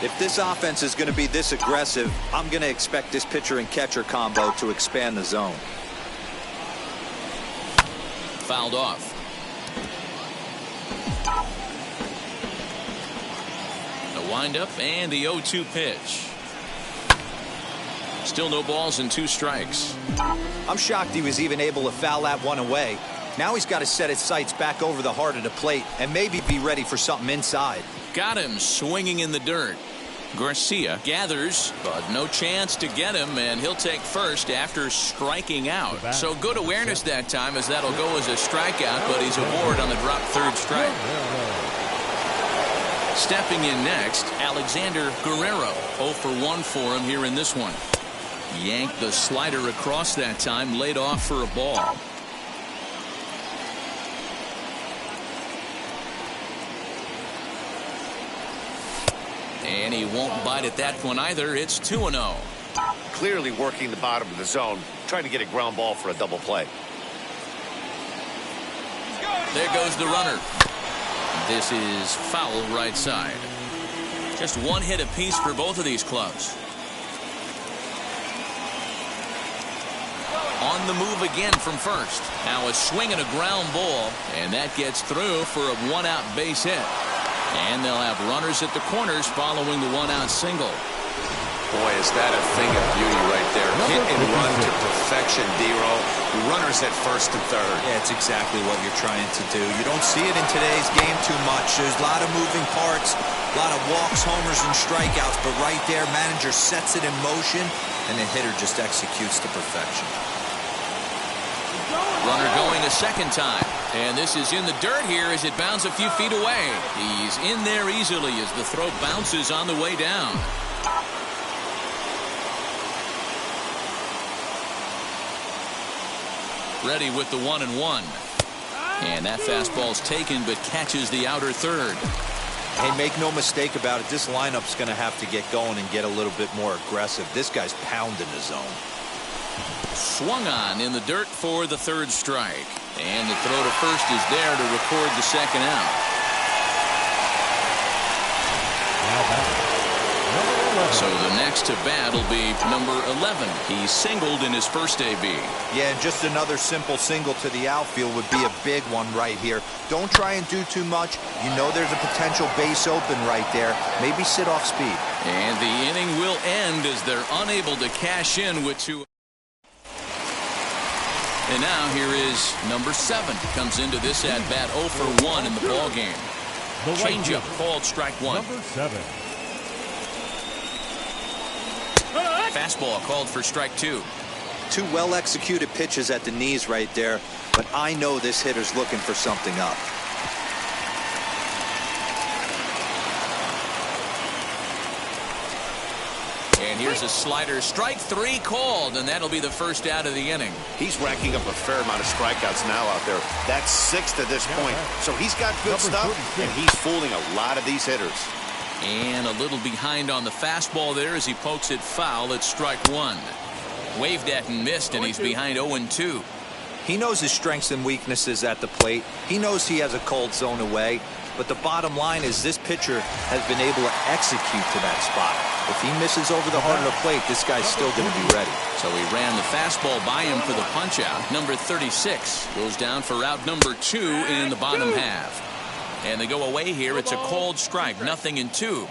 Speaker 4: If this offense is going to be this aggressive, I'm going to expect this pitcher and catcher combo to expand the zone.
Speaker 1: Fouled off. The windup and the 0-2 pitch. Still no balls and 2 strikes.
Speaker 4: I'm shocked he was even able to foul that one away. Now he's got to set his sights back over the heart of the plate and maybe be ready for something inside.
Speaker 1: Got him swinging in the dirt. Garcia gathers, but no chance to get him, and he'll take first after striking out. So good awareness that time, as that'll go as a strikeout, but he's aboard on the drop third strike. Stepping in next, Alexander Guerrero. 0 for 1 for him here in this one. Yanked the slider across that time, laid off for a ball. And he won't bite at that one either. It's 2-0.
Speaker 3: Clearly working the bottom of the zone, trying to get a ground ball for a double play.
Speaker 1: There goes the runner. This is foul right side. Just one hit apiece for both of these clubs. On the move again from first. Now a swing and a ground ball, and that gets through for a one-out base hit. And they'll have runners at the corners following the one-out single.
Speaker 3: Boy, is that a thing of beauty right there. Hit and run to perfection, D-Row. Runners at first and third.
Speaker 4: Yeah, it's exactly what you're trying to do. You don't see it in today's game too much. There's a lot of moving parts, a lot of walks, homers, and strikeouts. But right there, manager sets it in motion, and the hitter just executes to perfection.
Speaker 1: Runner going a second time. And this is in the dirt here as it bounces a few feet away. He's in there easily as the throw bounces on the way down. Ready with the 1-1. And that fastball's taken but catches the outer third.
Speaker 4: Hey, make no mistake about it. This lineup's going to have to get going and get a little bit more aggressive. This guy's pounding the zone.
Speaker 1: Swung on in the dirt for the third strike. And the throw to first is there to record the second out. So the next to bat will be number 11. He singled in his first AB.
Speaker 4: Yeah, and just another simple single to the outfield would be a big one right here. Don't try and do too much. You know there's a potential base open right there. Maybe sit off speed.
Speaker 1: And the inning will end as they're unable to cash in with two. And now here is number 7. Comes into this at bat 0 for 1 in the ball game. Changeup called strike 1.
Speaker 2: Number 7.
Speaker 1: Fastball called for strike 2.
Speaker 4: Two well-executed pitches at the knees right there, but I know this hitter's looking for something up.
Speaker 1: And here's a slider. Strike 3 called, and that'll be the first out of the inning.
Speaker 3: He's racking up a fair amount of strikeouts now out there. That's 6 at this point. So he's got good stuff, and he's fooling a lot of these hitters.
Speaker 1: And a little behind on the fastball there as he pokes it foul at strike 1. Waved at and missed, and he's behind 0-2.
Speaker 4: He knows his strengths and weaknesses at the plate. He knows he has a cold zone away. But the bottom line is this pitcher has been able to execute to that spot. If he misses over the heart of the plate, this guy's still going to be ready.
Speaker 1: So he ran the fastball by him for the punch-out. Number 36 goes down for out number 2 in the bottom half. And they go away here. It's a called strike, 0-2.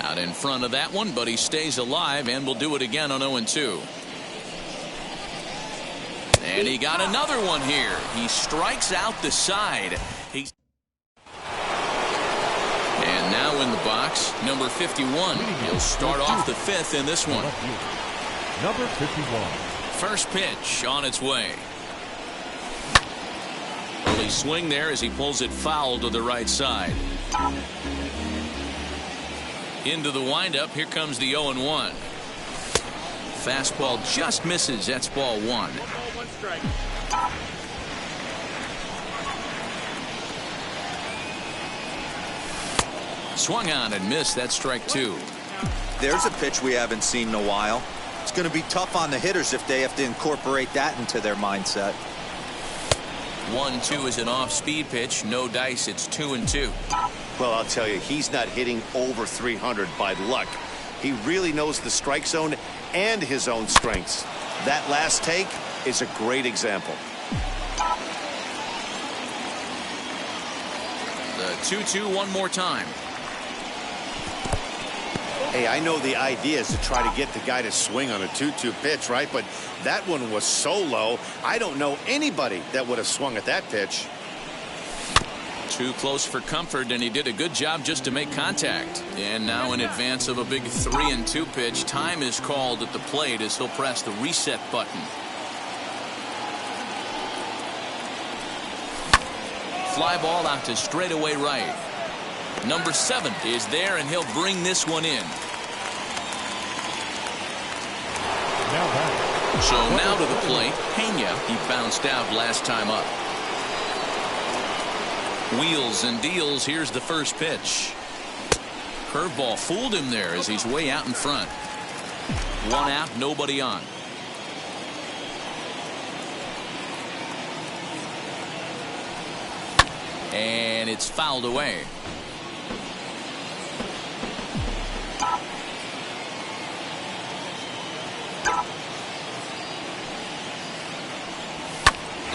Speaker 1: Out in front of that one, but he stays alive and will do it again on 0-2. And he got another one here. He strikes out the side. And now in the box, number 51. He'll start off the 5th in this one.
Speaker 2: Number 51.
Speaker 1: First pitch on its way. Early swing there as he pulls it foul to the right side. Into the windup. Here comes the 0-1. Fastball just misses. That's ball 1. Swung on and missed. That's strike 2.
Speaker 4: There's a pitch we haven't seen in a while. It's going to be tough on the hitters if they have to incorporate that into their mindset.
Speaker 1: 1-2 is an off-speed pitch. No dice. It's 2-2.
Speaker 3: Well, I'll tell you, he's not hitting over 300 by luck. He really knows the strike zone and his own strengths. That last take is a great example.
Speaker 1: The 2-2 one more time.
Speaker 3: Hey, I know the idea is to try to get the guy to swing on a 2-2 pitch, right? But that one was so low, I don't know anybody that would have swung at that pitch.
Speaker 1: Too close for comfort, and he did a good job just to make contact. And now in advance of a big 3-2 pitch, time is called at the plate as he'll press the reset button. Fly ball out to straightaway right. Number 7 is there, and he'll bring this one in. So now to the plate, Pena. He bounced out last time up. Wheels and deals. Here's the first pitch. Curveball fooled him there as he's way out in front. 1 out, nobody on. And it's fouled away.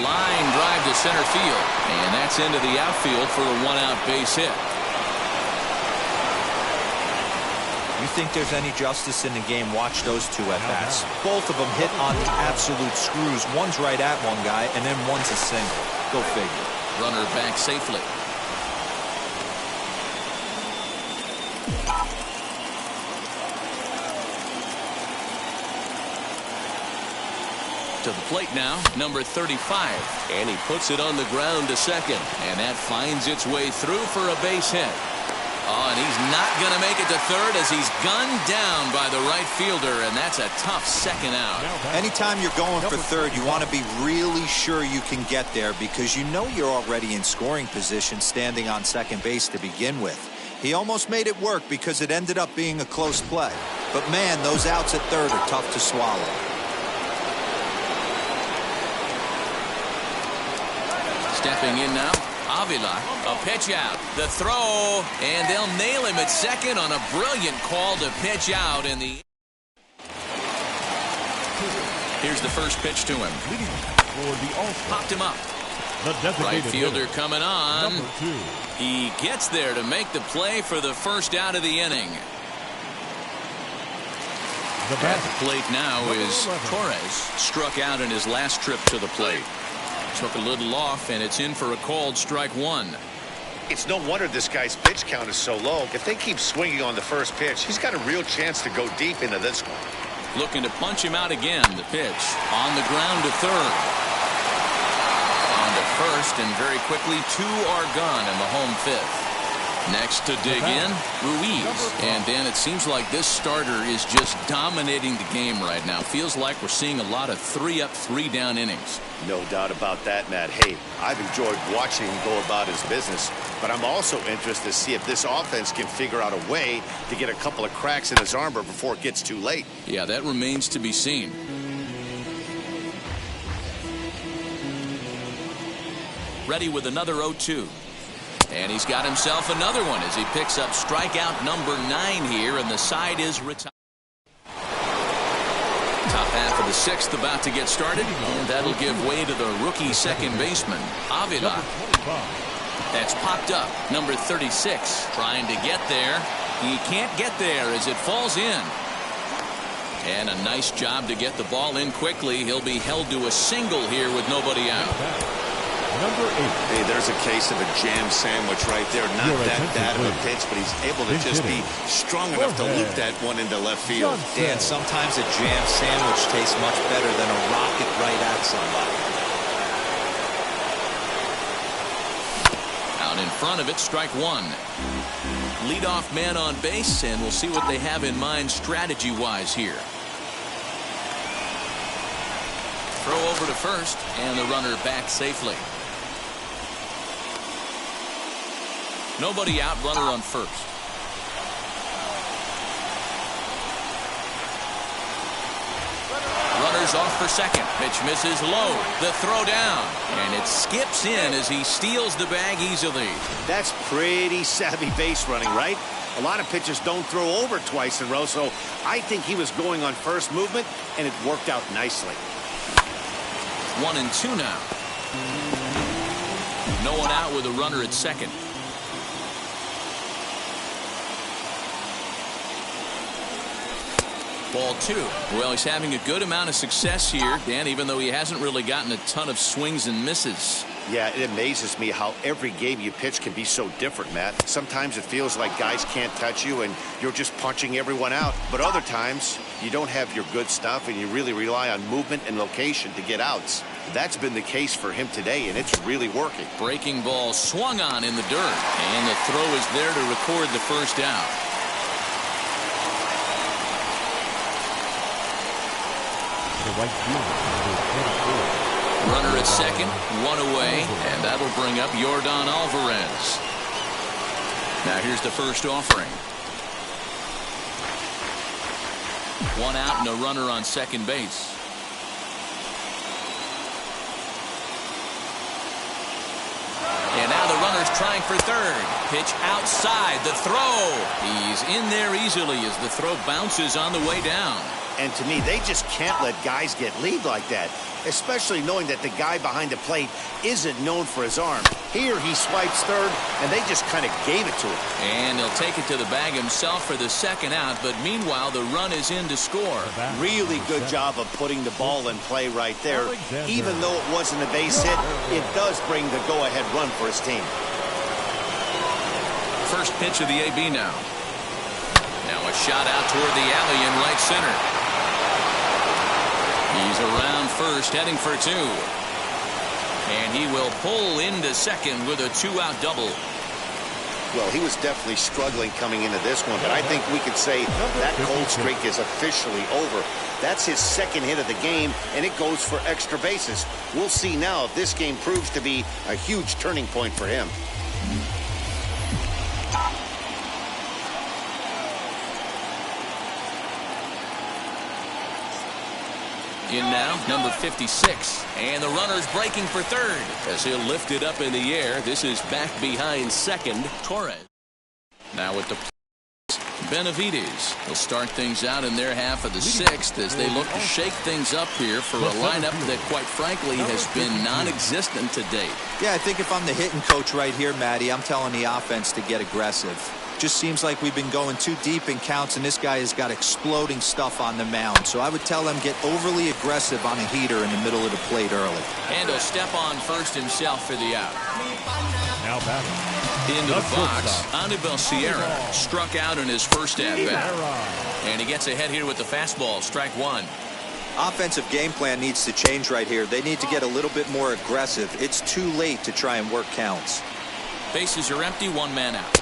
Speaker 1: Line drive to center field, and that's into the outfield for a 1-out base hit.
Speaker 4: You think there's any justice in the game? Watch those two at bats. Both of them hit on the absolute screws. One's right at one guy, and then one's a single. Go figure.
Speaker 1: Runner back safely. To the plate now, number 35. And he puts it on the ground to second. And that finds its way through for a base hit. Oh, and he's not going to make it to third as he's gunned down by the right fielder, and that's a tough second out.
Speaker 4: Anytime you're going for third, you want to be really sure you can get there because you know you're already in scoring position standing on second base to begin with. He almost made it work because it ended up being a close play. But man, those outs at third are tough to swallow.
Speaker 1: Stepping in now, Avila, a pitch out, the throw, and they'll nail him at second on a brilliant call to pitch out in the... Here's the first pitch to him. Popped him up. Right fielder coming on. He gets there to make the play for the first out of the inning. At the plate now is Torres. Struck out in his last trip to the plate. Took a little off, and it's in for a called strike 1.
Speaker 3: It's no wonder this guy's pitch count is so low. If they keep swinging on the first pitch, he's got a real chance to go deep into this one.
Speaker 1: Looking to punch him out again. The pitch on the ground to third. On to first, and very quickly 2 are gone in the home fifth. Next to dig in, Ruiz. And Dan, it seems like this starter is just dominating the game right now. Feels like we're seeing a lot of 3-up, 3-down innings.
Speaker 3: No doubt about that, Matt. Hey, I've enjoyed watching him go about his business, but I'm also interested to see if this offense can figure out a way to get a couple of cracks in his armor before it gets too late.
Speaker 1: Yeah, that remains to be seen. Ready with another 0-2. And he's got himself another one as he picks up strikeout number 9 here, and the side is retired. Top half of the 6th about to get started, and that'll give way to the rookie second baseman, Avila. That's popped up, number 36, trying to get there. He can't get there as it falls in. And a nice job to get the ball in quickly. He'll be held to a single here with nobody out.
Speaker 2: Number 8.
Speaker 3: Hey, there's a case of a jam sandwich right there. Not that bad of a pitch, but he's able to just be strong enough to loop that one into left field.
Speaker 4: Dan, sometimes a jam sandwich tastes much better than a rocket right at somebody.
Speaker 1: Out in front of it, strike 1. Leadoff man on base, and we'll see what they have in mind strategy-wise here. Throw over to first, and the runner back safely. Nobody out, runner on first. Runner's off for second. Pitch misses low. The throw down. And it skips in as he steals the bag easily.
Speaker 3: That's pretty savvy base running, right? A lot of pitchers don't throw over twice in a row, so I think he was going on first movement, and it worked out nicely.
Speaker 1: 1-2 now. No one out with a runner at second. Ball 2. Well, he's having a good amount of success here, Dan, even though he hasn't really gotten a ton of swings and misses.
Speaker 3: Yeah, it amazes me how every game you pitch can be so different, Matt. Sometimes it feels like guys can't touch you and you're just punching everyone out. But other times, you don't have your good stuff and you really rely on movement and location to get outs. That's been the case for him today, and it's really working.
Speaker 1: Breaking ball swung on in the dirt, and the throw is there to record the first out. Runner at second, one away, and that'll bring up Yordan Alvarez. Now here's the first offering. One out and a runner on second base. And now the runner's trying for third. Pitch outside, the throw. He's in there easily as the throw bounces on the way down.
Speaker 3: And to me, they just can't let guys get lead like that, especially knowing that the guy behind the plate isn't known for his arm. Here he swipes third, and they just kind of gave it to him.
Speaker 1: And he'll take it to the bag himself for the second out, but meanwhile the run is in to score.
Speaker 3: Really good job of putting the ball in play right there. Even though it wasn't a base hit, it does bring the go-ahead run for his team.
Speaker 1: First pitch of the AB now. Now a shot out toward the alley in right center. He's around first, heading for two. And he will pull into second with a two-out double.
Speaker 3: Well, he was definitely struggling coming into this one, but I think we could say that cold streak is officially over. That's his second hit of the game, and it goes for extra bases. We'll see now if this game proves to be a huge turning point for him.
Speaker 1: In now, number 56. And the runner's breaking for third as he'll lift it up in the air. This is back behind second, Torres. Now with the Benavides. They'll start things out in their half of the sixth as they look to shake things up here for a lineup that, quite frankly, has been non-existent to date.
Speaker 4: Yeah, I think if I'm the hitting coach right here, Matty, I'm telling the offense to get aggressive. Just seems like we've been going too deep in counts, and this guy has got exploding stuff on the mound. So I would tell them get overly aggressive on a heater in the middle of the plate early.
Speaker 1: And he'll step on first himself for the out.
Speaker 2: Now batting.
Speaker 1: Into the box, Anibal Sierra struck out in his first at-bat. And he gets ahead here with the fastball, strike one.
Speaker 4: Offensive game plan needs to change right here. They need to get a little bit more aggressive. It's too late to try and work counts.
Speaker 1: Bases are empty, one man out.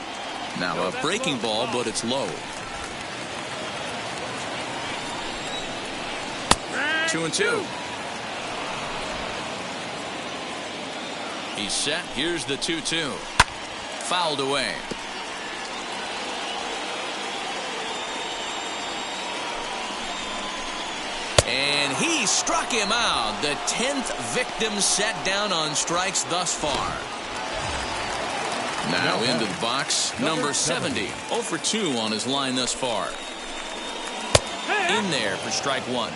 Speaker 1: Now a breaking ball, but it's low. 2-2. He's set. Here's the 2-2. Fouled away. And he struck him out. The 10th victim set down on strikes thus far. Now into the box, number 70. 0 for 2 on his line thus far. In there for strike one.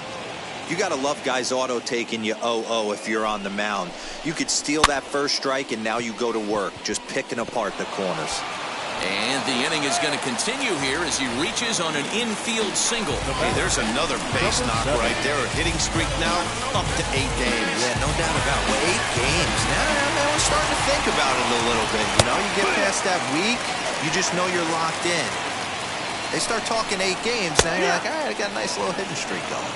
Speaker 4: You got to love guys auto taking you 0-0 if you're on the mound. You could steal that first strike, and now you go to work, just picking apart the corners.
Speaker 1: And the inning is going to continue here as he reaches on an infield single.
Speaker 3: Hey, there's another base knock right there. A hitting streak now up to 8 games.
Speaker 4: Yeah, no doubt about it. 8 games. Now we're starting to think about it a little bit. You know, you get past that week, you just know you're locked in. They start talking 8 games, now you're like, all right, I got a nice little hitting streak going.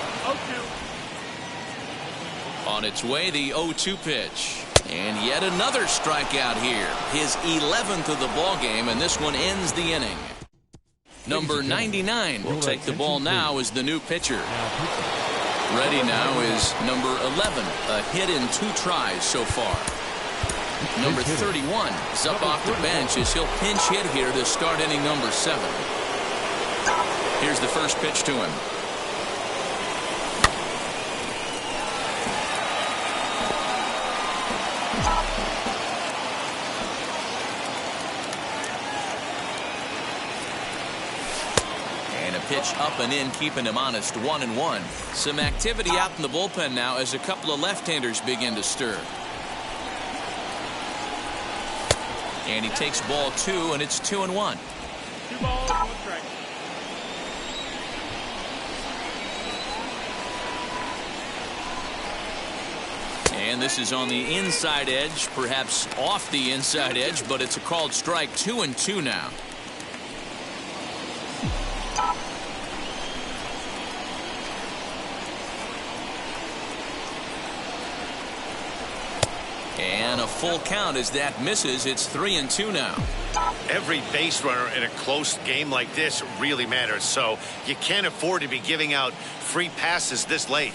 Speaker 1: On its way, the 0-2 pitch. And yet another strikeout here. His 11th of the ball game, and this one ends the inning. Number 99 will take the ball now as the new pitcher. Ready now is number 11. A hit in 2 tries so far. Number 31 is up off the bench as he'll pinch hit here to start inning number 7. Here's the first pitch to him. Pitch up and in, keeping him honest. 1-1. Some activity out in the bullpen now as a couple of left-handers begin to stir. And he takes ball 2, and it's 2-1.
Speaker 7: 2 balls, 1 strike.
Speaker 1: And this is on the inside edge, perhaps off the inside edge, but it's a called strike. 2-2 now. And a full count as that misses. It's 3-2 now.
Speaker 3: Every base runner in a close game like this really matters, so you can't afford to be giving out free passes this late.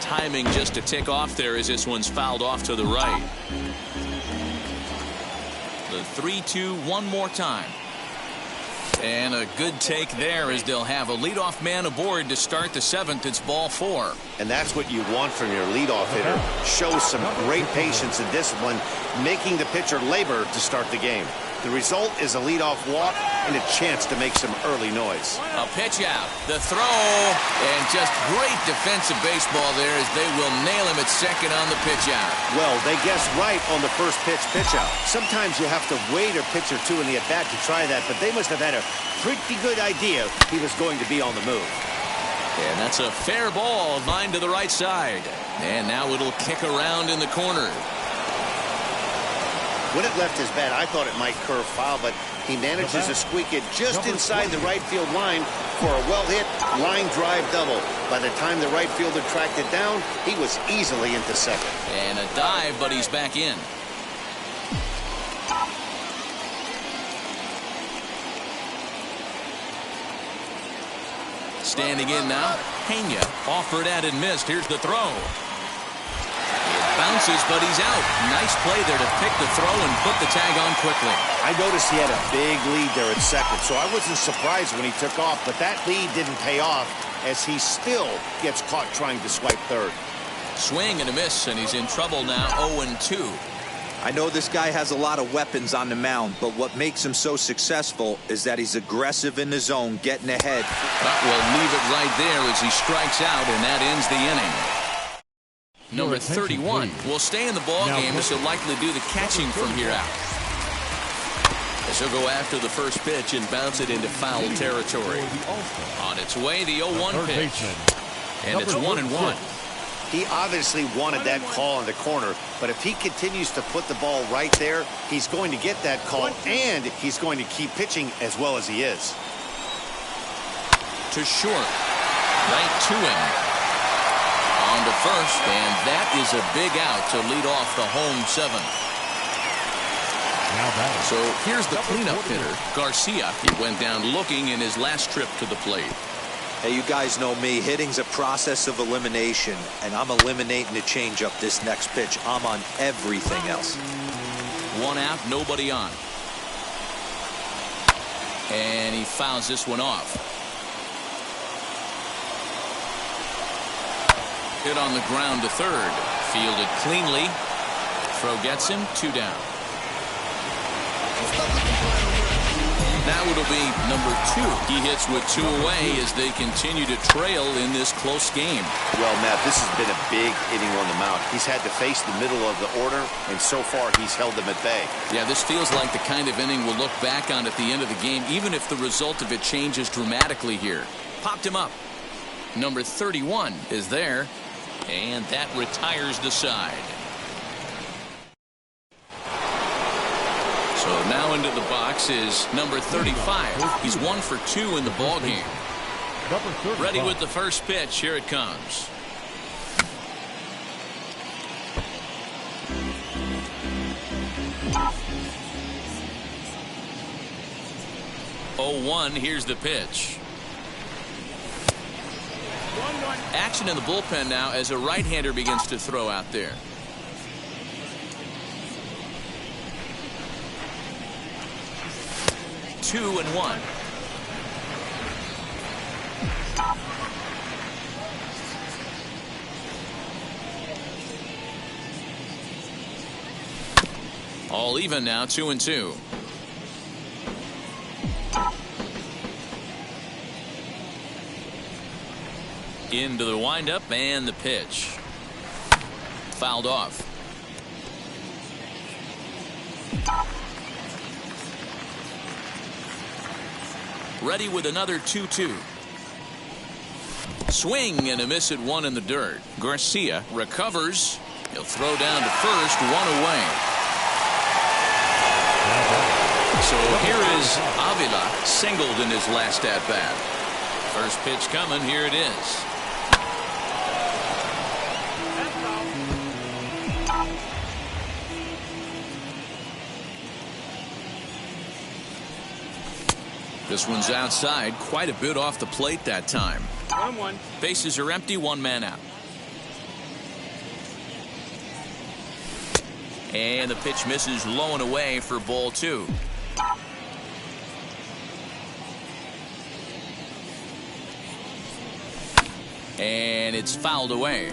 Speaker 1: Timing just to tick off there as this one's fouled off to the right. The 3-2 one more time. And a good take there as they'll have a leadoff man aboard to start the 7th. It's ball 4.
Speaker 3: And that's what you want from your leadoff hitter. Shows some great patience and discipline, making the pitcher labor to start the game. The result is a leadoff walk and a chance to make some early noise.
Speaker 1: A pitch out, the throw, and just great defensive baseball there as they will nail him at second on the pitch out.
Speaker 3: Well, they guessed right on the first pitch out. Sometimes you have to wait a pitch or two in the at-bat to try that, but they must have had a pretty good idea he was going to be on the move.
Speaker 1: And that's a fair ball, lined to the right side. And now it'll kick around in the corner.
Speaker 3: When it left his bat, I thought it might curve foul, but he manages to squeak it just inside the right field line for a well-hit line drive double. By the time the right fielder tracked it down, he was easily into second.
Speaker 1: And a dive, but he's back in. Standing in now, Pena offered at and missed. Here's the throw. Bounces, but he's out. Nice play there to pick the throw and put the tag on quickly.
Speaker 3: I noticed he had a big lead there at second, so I wasn't surprised when he took off, but that lead didn't pay off as he still gets caught trying to swipe third.
Speaker 1: Swing and a miss, and he's in trouble now. 0-2.
Speaker 4: I know this guy has a lot of weapons on the mound, but what makes him so successful is that he's aggressive in the zone, getting ahead.
Speaker 1: But we'll leave it right there as he strikes out, and that ends the inning. Number 31 will stay in the ball game as he'll likely do the catching from here out. As he'll go after the first pitch and bounce it into foul territory. On its way, the 0-1 pitch. And it's 1-1.
Speaker 3: He obviously wanted that call in the corner, but if he continues to put the ball right there, he's going to get that call, and he's going to keep pitching as well as he is.
Speaker 1: To short. Right to him. On to first, and that is a big out to lead off the home 7th. So here's the cleanup hitter, Garcia. He went down looking in his last trip to the plate.
Speaker 4: Hey, you guys know me. Hitting's a process of elimination, and I'm eliminating the changeup this next pitch. I'm on everything else.
Speaker 1: 1 out, nobody on. And he fouls this one off. Hit on the ground to third. Fielded cleanly. Throw gets him. 2 down. Now it'll be number 2. He hits with 2 away as they continue to trail in this close game.
Speaker 3: Well, Matt, this has been a big inning on the mound. He's had to face the middle of the order, and so far he's held them at bay.
Speaker 1: Yeah, this feels like the kind of inning we'll look back on at the end of the game, even if the result of it changes dramatically here. Popped him up. Number 31 is there. And that retires the side. So now into the box is number 35. He's 1 for 2 in the ball game. Ready with the first pitch. Here it comes. Oh, 1. Here's the pitch. Action in the bullpen now as a right-hander begins to throw out there. Two and 1. All even now, 2-2. Into the windup and the pitch. Fouled off. Ready with another 2-2. Swing and a miss at 1 in the dirt. Garcia recovers He'll throw down to first, 1 away. So here is Avila singled in his last at bat. First pitch coming. Here it is. This one's outside, quite a bit off the plate that time.
Speaker 7: 1-1.
Speaker 1: Bases are empty, 1 man out. And the pitch misses low and away for ball 2. And it's fouled away.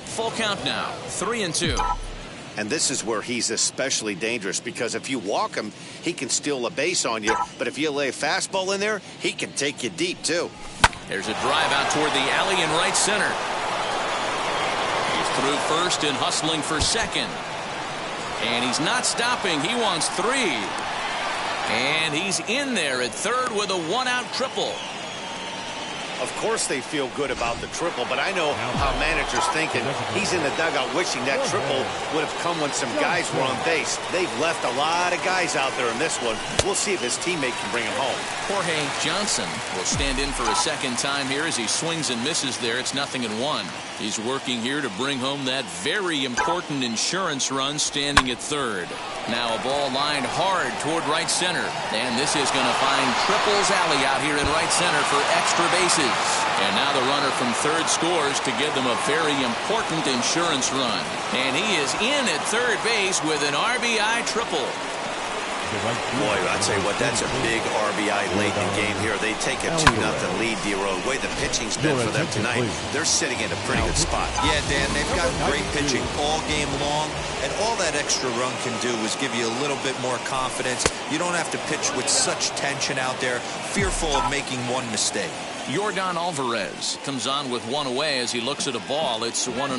Speaker 1: Full count now, 3-2.
Speaker 3: And this is where he's especially dangerous, because if you walk him, he can steal a base on you. But if you lay a fastball in there, he can take you deep, too.
Speaker 1: There's a drive out toward the alley in right center. He's through first and hustling for second. And he's not stopping. He wants 3. And he's in there at third with a 1-out triple.
Speaker 3: Of course they feel good about the triple, but I know how managers thinking. He's in the dugout wishing that triple would have come when some guys were on base. They've left a lot of guys out there in this one. We'll see if his teammate can bring him home.
Speaker 1: Jorge Johnson will stand in for a second time here as he swings and misses there. It's 0-1. He's working here to bring home that very important insurance run, standing at third. Now a ball lined hard toward right center. And this is going to find Triple's alley out here in right center for extra bases. And now the runner from third scores to give them a very important insurance run. And he is in at third base with an RBI triple.
Speaker 3: Boy, I'd say what, that's a big RBI late in the game here. They take a 2-0 lead, D-Road. The way the pitching's been for them tonight, they're sitting in a pretty good spot.
Speaker 4: Yeah, Dan, they've got great pitching all game long, and all that extra run can do is give you a little bit more confidence. You don't have to pitch with such tension out there, fearful of making one mistake.
Speaker 1: Yordan Alvarez comes on with 1 away as he looks at a ball. It's 1-0.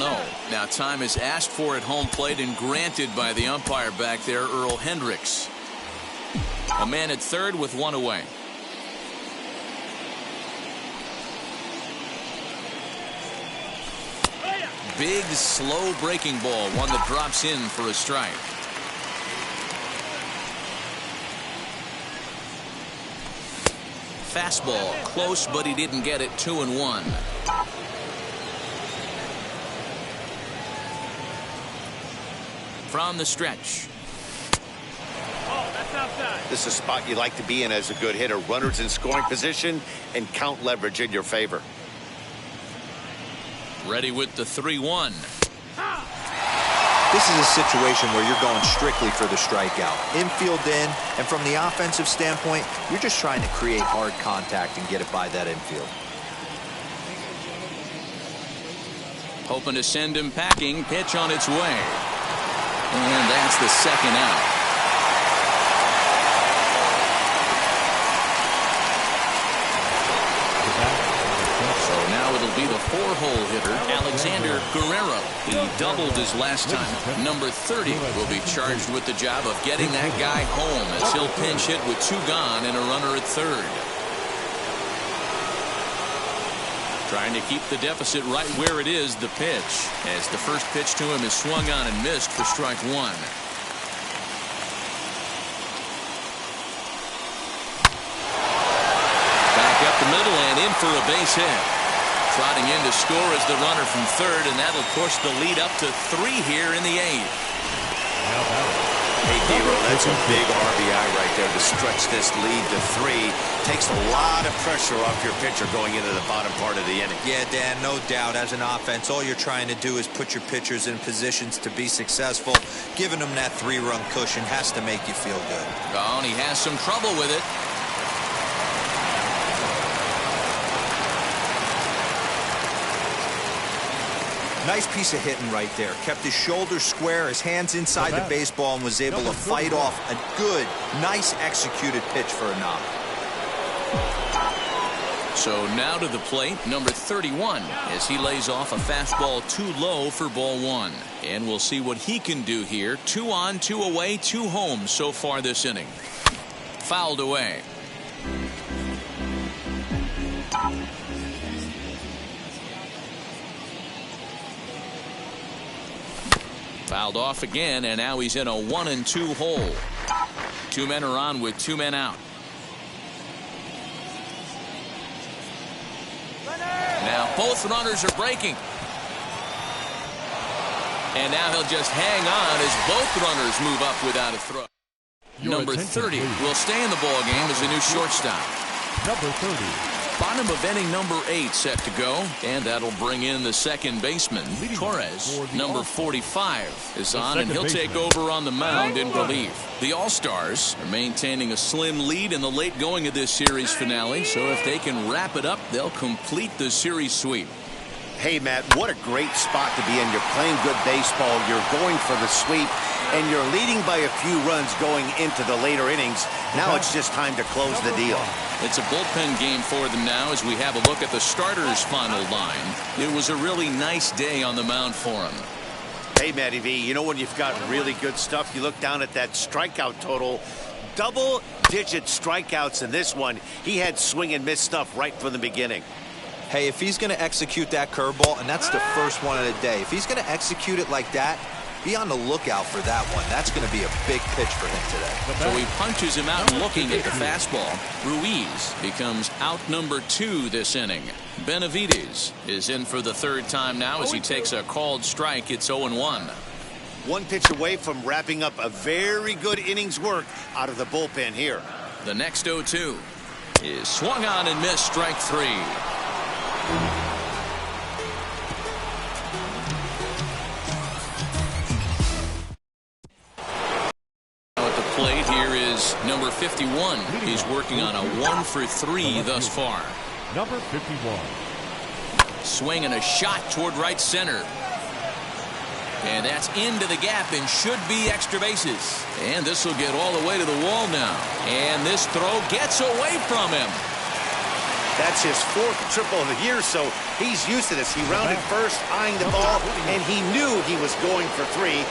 Speaker 1: Now time is asked for at home plate and granted by the umpire back there, Earl Hendricks. A man at third with 1 away. Big, slow breaking ball. One that drops in for a strike. Fastball close, but he didn't get it. 2-1. From the stretch.
Speaker 3: This is a spot you like to be in as a good hitter. Runners in scoring position and count leverage in your favor.
Speaker 1: Ready with the 3-1.
Speaker 4: This is a situation where you're going strictly for the strikeout. Infield in, and from the offensive standpoint, you're just trying to create hard contact and get it by that infield.
Speaker 1: Hoping to send him packing. Pitch on its way. And that's the second out. It'll be the 4-hole hitter, Alexander Guerrero. He doubled his last time. Number 30 will be charged with the job of getting that guy home as he'll pinch hit with 2 gone and a runner at third. Trying to keep the deficit right where it is, the pitch. As the first pitch to him is swung on and missed for strike 1. Back up the middle and in for a base hit. Trotting in to score is the runner from third, and that'll push the lead up to 3 here in the 8th.
Speaker 3: Hey, D-Roll, that's a big RBI right there to stretch this lead to 3. Takes a lot of pressure off your pitcher going into the bottom part of the inning.
Speaker 4: Yeah, Dan, no doubt. As an offense, all you're trying to do is put your pitchers in positions to be successful. Giving them that 3-run cushion has to make you feel good.
Speaker 1: Oh, and he has some trouble with it.
Speaker 4: Nice piece of hitting right there. Kept his shoulders square, his hands inside the baseball, and was able to fight off a good, nice executed pitch for a knock.
Speaker 1: So now to the plate, number 31, as he lays off a fastball too low for ball 1. And we'll see what he can do here. 2 on, 2 away, 2 home so far this inning. Fouled away. Fouled off again, and now he's in a 1-2 hole. 2 men are on with 2 men out. Now both runners are breaking. And now he'll just hang on as both runners move up without a throw. Number 30 will stay in the ball game as a new shortstop.
Speaker 2: Number 30.
Speaker 1: Bottom of inning number 8 set to go, and that'll bring in the second baseman. Torres, number 45, is on, and he'll take over on the mound in relief. The All-Stars are maintaining a slim lead in the late going of this series finale, so if they can wrap it up, they'll complete the series sweep.
Speaker 3: Hey, Matt, what a great spot to be in. You're playing good baseball, you're going for the sweep, and you're leading by a few runs going into the later innings. Now it's just time to close the deal.
Speaker 1: It's a bullpen game for them now as we have a look at the starters' final line. It was a really nice day on the mound for him.
Speaker 3: Hey, Matty V, you know when you've got really good stuff, you look down at that strikeout total. Double-digit strikeouts in this one. He had swing and miss stuff right from the beginning.
Speaker 4: Hey, if he's going to execute that curveball, and that's the first one of the day, if he's going to execute it like that, be on the lookout for that one. That's going to be a big pitch for him today.
Speaker 1: So he punches him out looking at the fastball. Ruiz becomes out number 2 this inning. Benavides is in for the third time now as he takes a called strike. It's 0-1.
Speaker 3: One pitch away from wrapping up a very good innings work out of the bullpen here.
Speaker 1: The next 0-2 is swung on and missed, strike 3. Plate here is number 51. He's working on a 1-for-3 thus far.
Speaker 2: Number 51.
Speaker 1: Swing and a shot toward right center. And that's into the gap and should be extra bases. And this will get all the way to the wall now. And this throw gets away from him.
Speaker 3: That's his 4th triple of the year, so he's used to this. He rounded first, eyeing the ball, and he knew he was going for 3.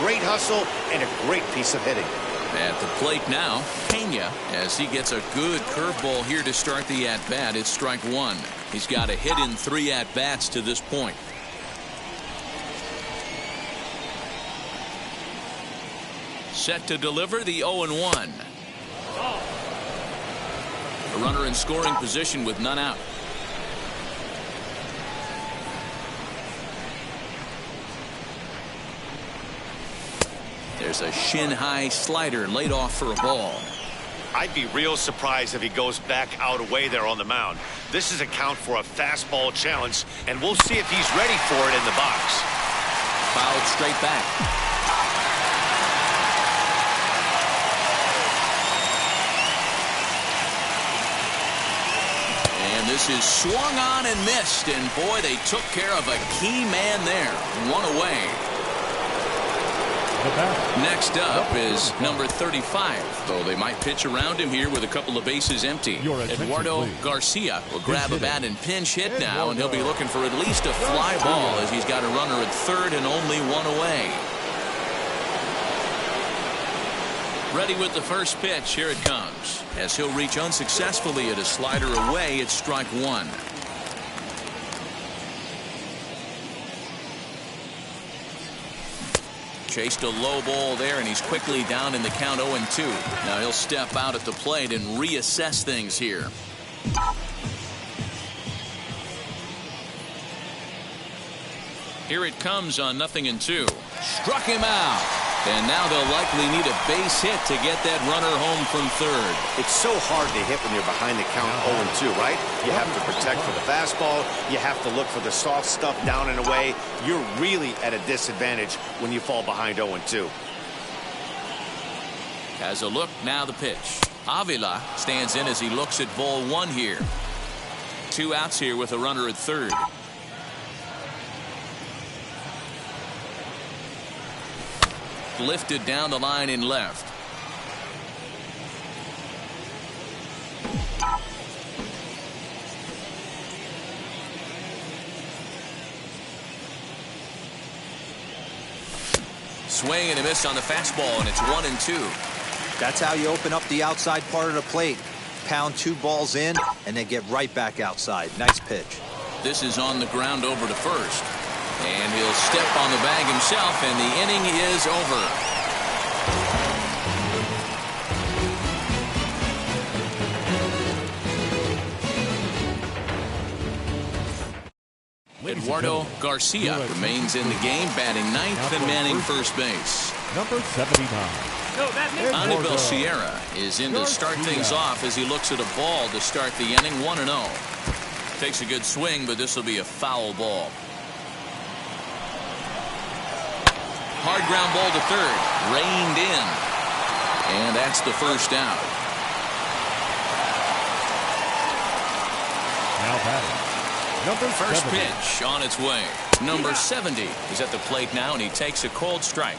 Speaker 3: Great hustle and a great piece of hitting.
Speaker 1: At the plate now, Pena, as he gets a good curveball here to start the at-bat. It's strike 1. He's got a hit in 3 at-bats to this point. Set to deliver the 0-1. A runner in scoring position with none out. There's a shin-high slider laid off for a ball.
Speaker 3: I'd be real surprised if he goes back out away there on the mound. This is a count for a fastball challenge, and we'll see if he's ready for it in the box.
Speaker 1: Fouled straight back. And this is swung on and missed, and boy, they took care of a key man there. 1 away. Next up is number 35, though they might pitch around him here with a couple of bases empty. Eduardo Garcia will grab a bat and pinch hit now, and he'll be looking for at least a fly ball as he's got a runner at third and only 1 away. Ready with the first pitch. Here it comes. As he'll reach unsuccessfully at a slider away, it's strike 1. Chased a low ball there, and he's quickly down in the count 0-2. Now he'll step out at the plate and reassess things here. Here it comes on 0-2. Struck him out. And now they'll likely need a base hit to get that runner home from third.
Speaker 3: It's so hard to hit when you're behind the count 0-2, right? You have to protect for the fastball. You have to look for the soft stuff down and away. You're really at a disadvantage when you fall behind 0-2.
Speaker 1: As a look, now the pitch. Avila stands in as he looks at ball 1 here. 2 outs here with a runner at third. Lifted down the line in left. Swing and a miss on the fastball, and it's 1-2.
Speaker 4: That's how you open up the outside part of the plate. Pound 2 balls in, and then get right back outside. Nice pitch.
Speaker 1: This is on the ground over to first. And he'll step on the bag himself, and the inning is over. Eduardo Garcia remains in the game, batting ninth and manning first base.
Speaker 2: Number 79.
Speaker 1: Anibal Sierra is in to start things off as he looks at a ball to start the inning. 1-0. Takes a good swing, but this will be a foul ball. Hard ground ball to third, reined in, and that's the first out.
Speaker 2: Now batting. Number
Speaker 1: First
Speaker 2: 70.
Speaker 1: pitch on its way. Number 70 is at the plate now, and he takes a cold strike.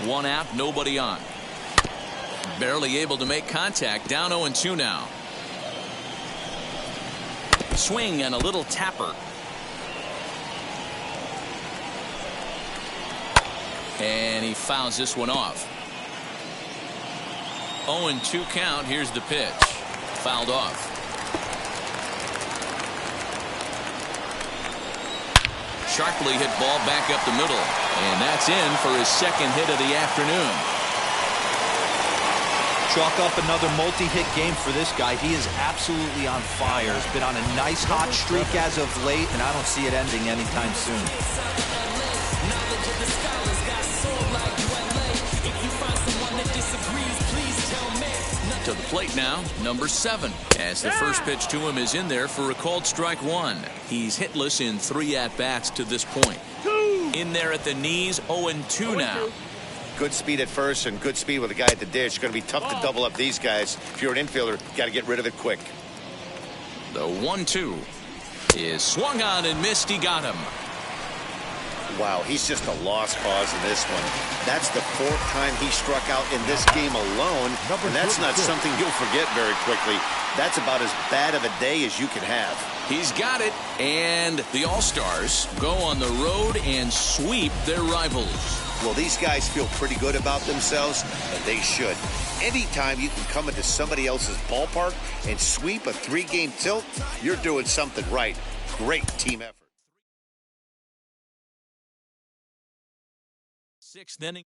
Speaker 1: One out, nobody on. Barely able to make contact. Down 0-2 now. Swing and a little tapper. And he fouls this one off. 0-2 count. Here's the pitch. Fouled off. Sharply hit ball back up the middle. And that's in for his second hit of the afternoon.
Speaker 4: Chalk up another multi-hit game for this guy. He is absolutely on fire. He's been on a nice hot streak as of late, and I don't see it ending anytime soon.
Speaker 1: To the plate now, number 7. As the first pitch to him is in there for a called strike 1. He's hitless in 3 at-bats to this point. In there at the knees, 0-2 now.
Speaker 3: Good speed at first and good speed with a guy at the dish. Going to be tough to double up these guys. If you're an infielder, got to get rid of it quick.
Speaker 1: The 1-2 is swung on and missed. He got him.
Speaker 3: Wow, he's just a lost cause in this one. That's the 4th time he struck out in this game alone, and that's not something you'll forget very quickly. That's about as bad of a day as you can have.
Speaker 1: He's got it, and the All-Stars go on the road and sweep their rivals.
Speaker 3: Well, these guys feel pretty good about themselves, and they should. Anytime you can come into somebody else's ballpark and sweep a 3-game tilt, you're doing something right. Great team effort.
Speaker 1: 6th inning.